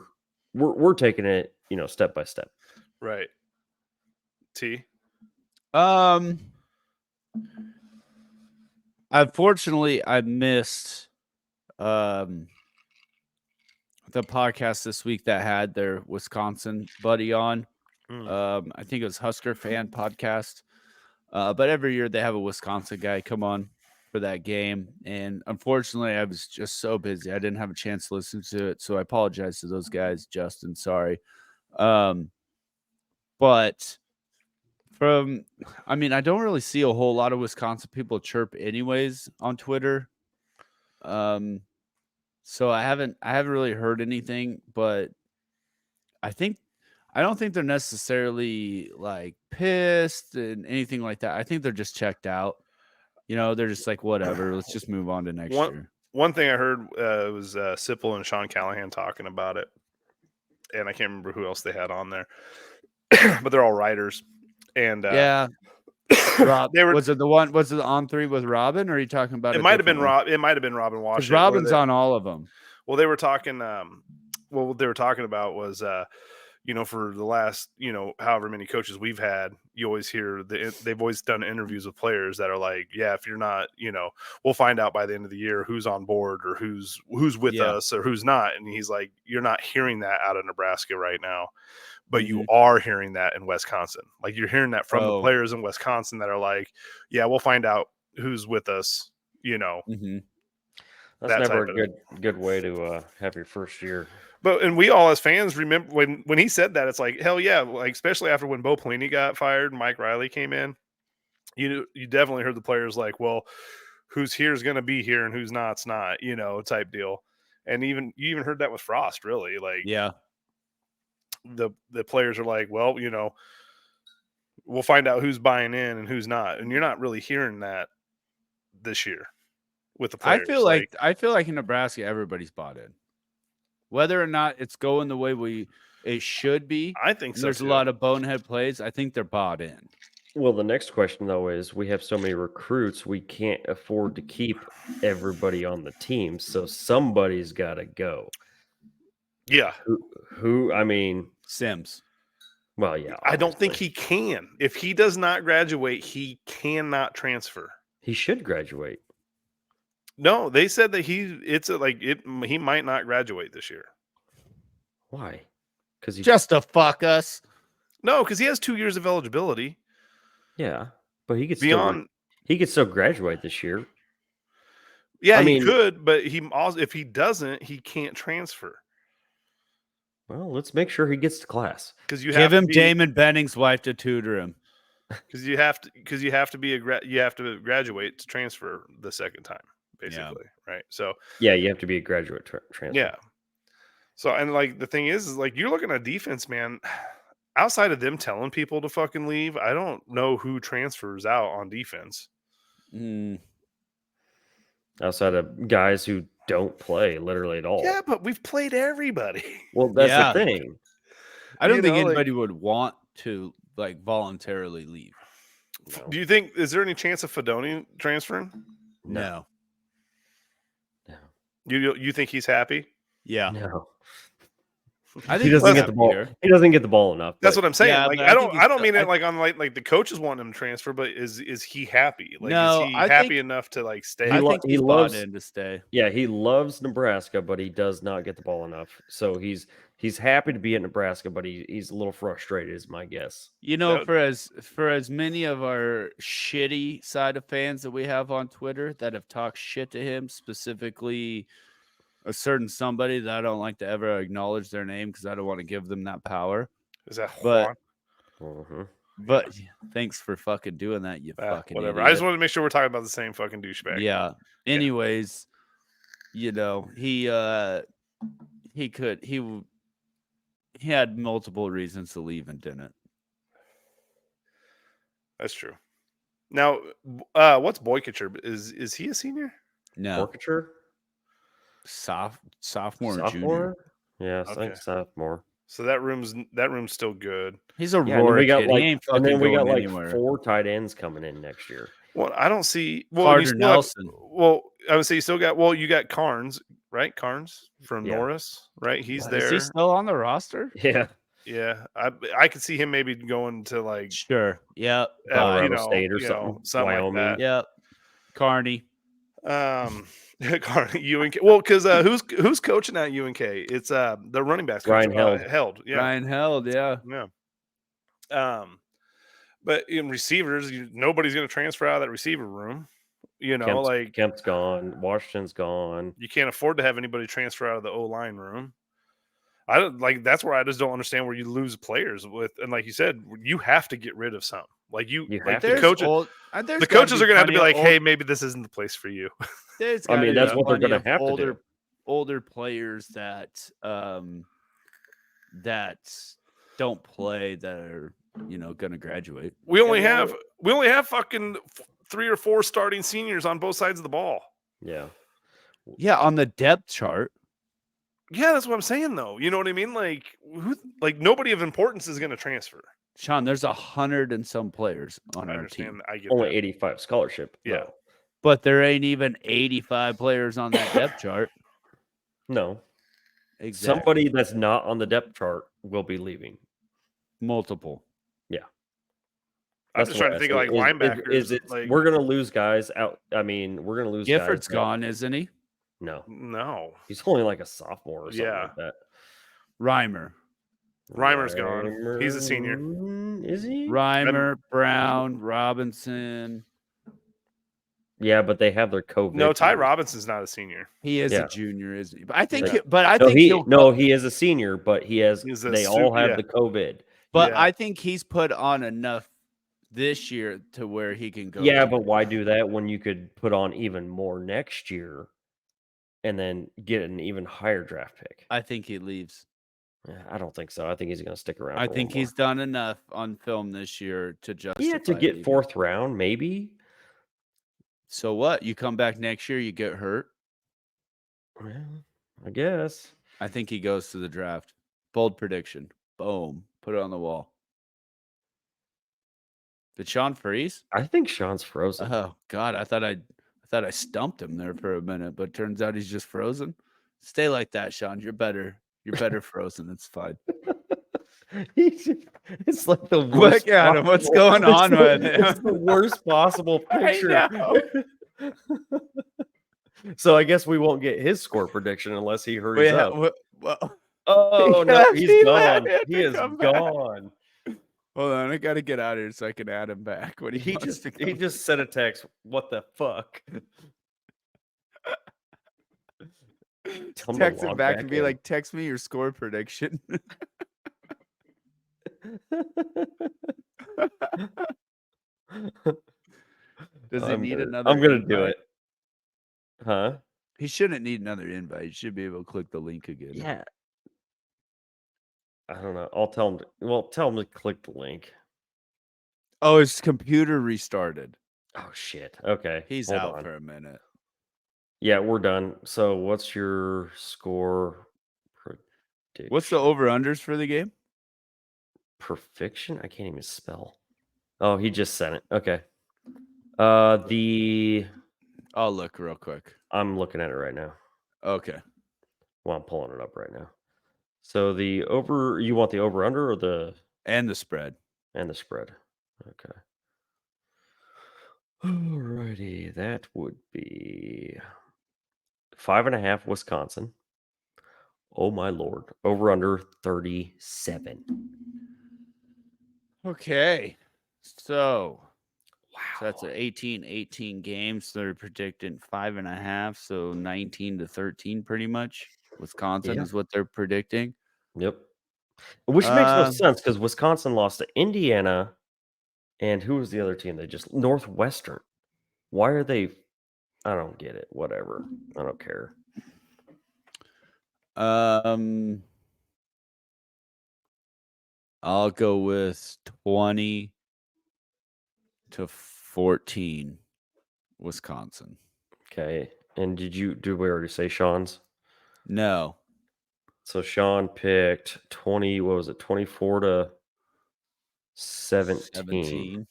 taking it, step by step. Right. T. Unfortunately, I missed the podcast this week that had their Wisconsin buddy on. I think it was Husker Fan Podcast. But every year they have a Wisconsin guy come on for that game. And unfortunately, I was just so busy. I didn't have a chance to listen to it. So I apologize to those guys. Justin, sorry. But I don't really see a whole lot of Wisconsin people chirp anyways on Twitter. So I haven't really heard anything, but I don't think they're necessarily like pissed and anything like that. I think they're just checked out. They're just like, whatever, let's just move on to next year. One thing I heard was Sipple and Sean Callahan talking about it, and I can't remember who else they had on there, but they're all writers. And yeah, Rob, was it the on three with Robin, or are you talking about it? Might have been Rob. It might have been Robin Washington. Robin's on all of them. Well, they were talking. What they were talking about was, for the last, however many coaches we've had, you always hear they've always done interviews with players that are like, yeah, if you're not, we'll find out by the end of the year who's on board or who's with us or who's not. And he's like, you're not hearing that out of Nebraska right now, but you are hearing that in Wisconsin. Like you're hearing that from the players in Wisconsin that are like, yeah, we'll find out who's with us, Mm-hmm. That's never a good way to have your first year. And we all as fans remember when he said that, it's like, hell yeah, like especially after when Bo Pelini got fired and Mike Riley came in, you definitely heard the players like, well, who's here is going to be here and who's not's not, type deal. And you even heard that with Frost, really. Like, yeah, the players are like, well, we'll find out who's buying in and who's not, and you're not really hearing that this year with the players. I feel like in Nebraska everybody's bought in. Whether or not it's going the way it should be, I think so. There's a lot of bonehead plays. I think they're bought in. Well, the next question though is we have so many recruits, we can't afford to keep everybody on the team, so somebody's got to go. Yeah. Who? I mean, Sims. Well, yeah. Obviously. I don't think he can. If he does not graduate, he cannot transfer. He should graduate. No, they said that he might not graduate this year. Why? Because just to fuck us. No, because he has 2 years of eligibility. Yeah, but he could still graduate this year. Yeah, he could, but if he doesn't, he can't transfer. Well, let's make sure he gets to class. Because you give him Damon Benning's wife to tutor him. Because you have to graduate to transfer the second time. Basically, right? So yeah, you have to be a graduate transfer. Yeah. So and like the thing is like you're looking at defense, man. Outside of them telling people to fucking leave, I don't know who transfers out on defense. Outside of guys who don't play literally at all. Yeah, but we've played everybody. Well, that's Yeah. the thing. I don't You think know, like- anybody would want to like voluntarily leave. No. Do you think is there any chance of Fedoni transferring? No. No. You think he's happy? Yeah. No. I think He doesn't he's get the ball. happier. He doesn't get the ball enough. That's but- what I'm saying. Yeah, like but I I don't think he's mean still- it like on like the coaches want him to transfer, but is he happy? Like No, is he I happy think- enough to like stay? I lo- think he he's loves- bought in to stay. Yeah, he loves Nebraska, but he does not get the ball enough. So he's happy to be at Nebraska, but he's a little frustrated, is my guess. You know, That- for as many of our shitty side of fans that we have on Twitter that have talked shit to him, specifically a certain somebody that I don't like to ever acknowledge their name because I don't want to give them that power. Is that But- Juan? Mhm. But thanks for fucking doing that, you fucking Whatever. idiot. I just wanted to make sure we're talking about the same fucking douchebag. Yeah. Anyways, you know, he had multiple reasons to leave and didn't. That's true. Now, what's Boykacher? Is he a senior? No. Forfeiture? Sophomore and junior. Sophomore? Yeah, I Okay. think sophomore. So that room's still good. He's a Yeah, and then roar we got kid. like, He ain't and fucking then we got going like anywhere. 4 tight ends coming in next year. Well, I don't see. Well, Carter you still have- Nelson. well, I would say you still got. Well, you got Carnes, right? Carnes from Yeah. Norris, right? He's Is there. Is he still on the roster? Yeah, Yeah, I could see him maybe going to like Sure. Yep. Colorado State or something, like Wyoming. that. Yep. Carney. UNK. Well, because who's coaching at UNK? It's the running backs. Ryan Held. Held. Yeah. Ryan Held. Yeah. Yeah. But in receivers, nobody's going to transfer out of that receiver room. You know, Kemp's gone. Washington's gone. you can't afford to have anybody transfer out of the O line room. I don't like. That's where I just don't understand where you lose players with, and like you said, you have to get rid of some. Like You like have the to. coaches. The coaches are going to have to be like, "Hey, maybe this isn't the place for you." I mean, that's what they're gonna have to do. Older players that that don't play that are going to graduate. We only Yeah, have fucking 3 or 4 starting seniors on both sides of the ball. Yeah. Yeah, on the depth chart. Yeah, that's what I'm saying though. You know what I mean? Like nobody of importance is going to transfer. Sean, there's 100 and some players on I our understand. team, I get Only that. 85 scholarship. Yeah. but there ain't even 85 players on that depth chart. No. Exactly. Somebody that's not on the depth chart will be leaving. Multiple. I'm That's just trying to what think of like I said. linebackers. Is it? like, We're gonna lose guys out. I mean, we're gonna lose. Gifford's guys gone, isn't he? No, no. he's only like a sophomore or something Yeah. like that. Reimer. Reimer's gone. He's a senior. Is he? Reimer, Brown, Robinson. Yeah, but they have their COVID. No, Ty years. Robinson's not a senior. He is Yeah. a junior, isn't he? But I think. Yeah. I No, think he he'll he is a senior, but he has. He's a They su- all have yeah. the COVID. But Yeah. I think he's put on enough this year to where he can go. Yeah, to- but why do that when you could put on even more next year, and then get an even higher draft pick? I think he leaves. Yeah, I don't think so. I think he's going to stick around. I for a think little he's done enough on film this year to justify. more. to get leaving. 4th round, maybe. So what? You come back next year, you get hurt. Well, I guess. I think he goes to the draft. Bold prediction. Boom. Put it on the wall. Did Sean freeze? I think Sean's frozen. Oh God, I thought I stumped him there for a minute, but turns out he's just frozen. Stay like that, Sean. You're better. You're better frozen. It's fine. It's like the worst. Look at him. What's possible- going on with him? It's the worst possible I picture. know. So I guess we won't get his score prediction unless he hurries Yeah, up. well, Oh no, Yes, he's he gone. had He to is come back. gone. hold on. I got to get out of here so I can add him back. When He wants just to he come. just sent a text. What the fuck? Tell him to text him log back and be in. like, text me your score prediction. Does he need another? I'm gonna do invite? it. Huh? He shouldn't need another invite. He should be able to click the link again. Yeah. I don't know. I'll tell him. Tell him to click the link. Oh, his computer restarted. Oh shit. Okay. He's hold out on. for a minute. Yeah, we're done. So, what's your score prediction? What's the over-unders for the game? Perfection? I can't even spell. Oh, he just sent it. Okay. The I'll look real quick. I'm looking at it right now. Okay. Well, I'm pulling it up right now. So the over, you want the over under or the And the spread. and the spread? Okay. Alrighty, that would be 5.5 Wisconsin. Oh my lord. Over under 37. Okay. So Wow. that's an 18 games. They're predicting 5.5, so 19 to 13 pretty much. Wisconsin Yeah. is what they're predicting. Yep. Which makes no Um, sense because Wisconsin lost to Indiana, and who was the other team? They just Northwestern. Why are they? I don't get it. Whatever. I don't care. I'll go with 20 to 14 Wisconsin. Okay. And did we already say Sean's? No. So Sean picked 20. What was it? 24 to 17.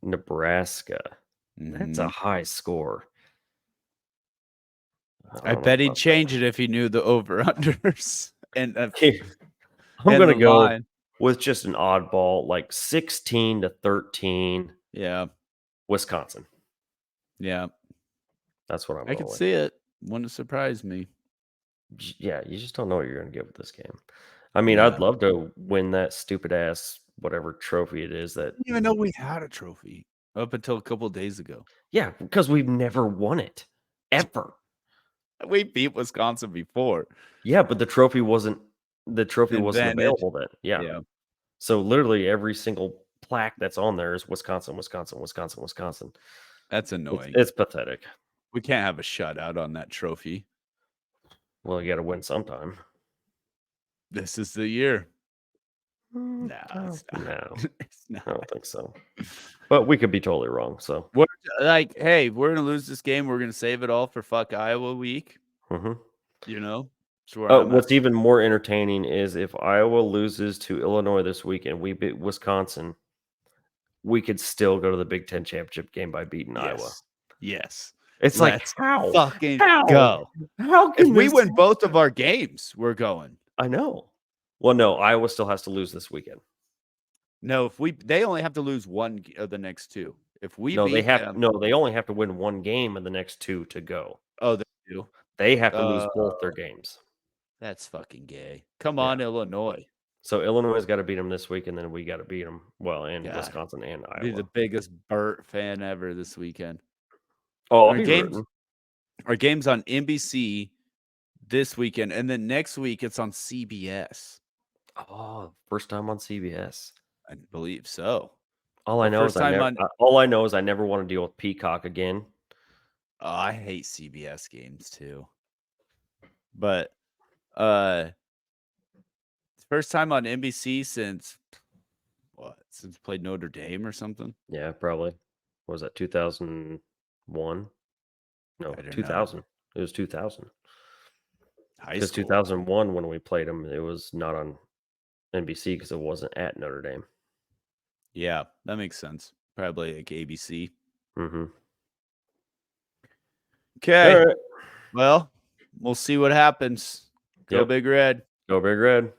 Nebraska. That's a Mhm. high score. I don't know bet he'd about change it if he knew the over-unders. And that. I'm and gonna the go line. with just an oddball, like 16 to 13. Yeah. Wisconsin. Yeah. That's what I'm I going could with. see it. Wouldn't surprise me. Yeah, you just don't know what you're going to get with this game. I mean, Yeah. I'd love to win that stupid ass whatever trophy it is that. I didn't even know we had a trophy up until a couple days ago. Yeah, because we've never won it ever. We beat Wisconsin before. Yeah, but the trophy wasn't Invented. available then. Yeah. Yeah. So literally every single plaque that's on there is Wisconsin, Wisconsin, Wisconsin, Wisconsin. That's annoying. It's pathetic. We can't have a shutout on that trophy. Well, you got to win sometime. This is the year. No, It's not. no, It's not. I don't think so. But we could be totally wrong. So, We're like, hey, we're gonna lose this game. We're gonna save it all for fuck Iowa week. mhm. You know, that's where I'm What's at. even more entertaining is if Iowa loses to Illinois this week and we beat Wisconsin, we could still go to the Big Ten championship game by beating Iowa. Yes. Yes. It's Let's like how fucking How? go. How If can we this win both of our games, we're going. I know. Well, no, Iowa still has to lose this weekend. No, they only have to lose one of the next two. If we No, beat them, they only have to win one game in the next two to go. oh, they do. They have to lose both their games. That's fucking gay. Come Yeah. on, Illinois. So Illinois got to beat them this week, and then we got to beat them. Well, and God. Wisconsin and I'll be the Iowa. biggest Burt fan ever this weekend. Oh, I'll Our be games, rooting. our game's on NBC this weekend, and then next week it's on CBS. Oh, first time on CBS. I believe so. All I know is I never want to deal with Peacock again. Oh, I hate CBS games too. But first time on NBC since what? Since played Notre Dame or something? Yeah, probably. What was that 2001? No, I don't know. 2000. It was 2000. High Because school. 2001 when we played them, it was not on NBC because it wasn't at Notre Dame. Yeah, that makes sense. Probably like ABC. Mm-hmm. Okay. All right. Well, we'll see what happens. Go Yep. Big Red. Go Big Red.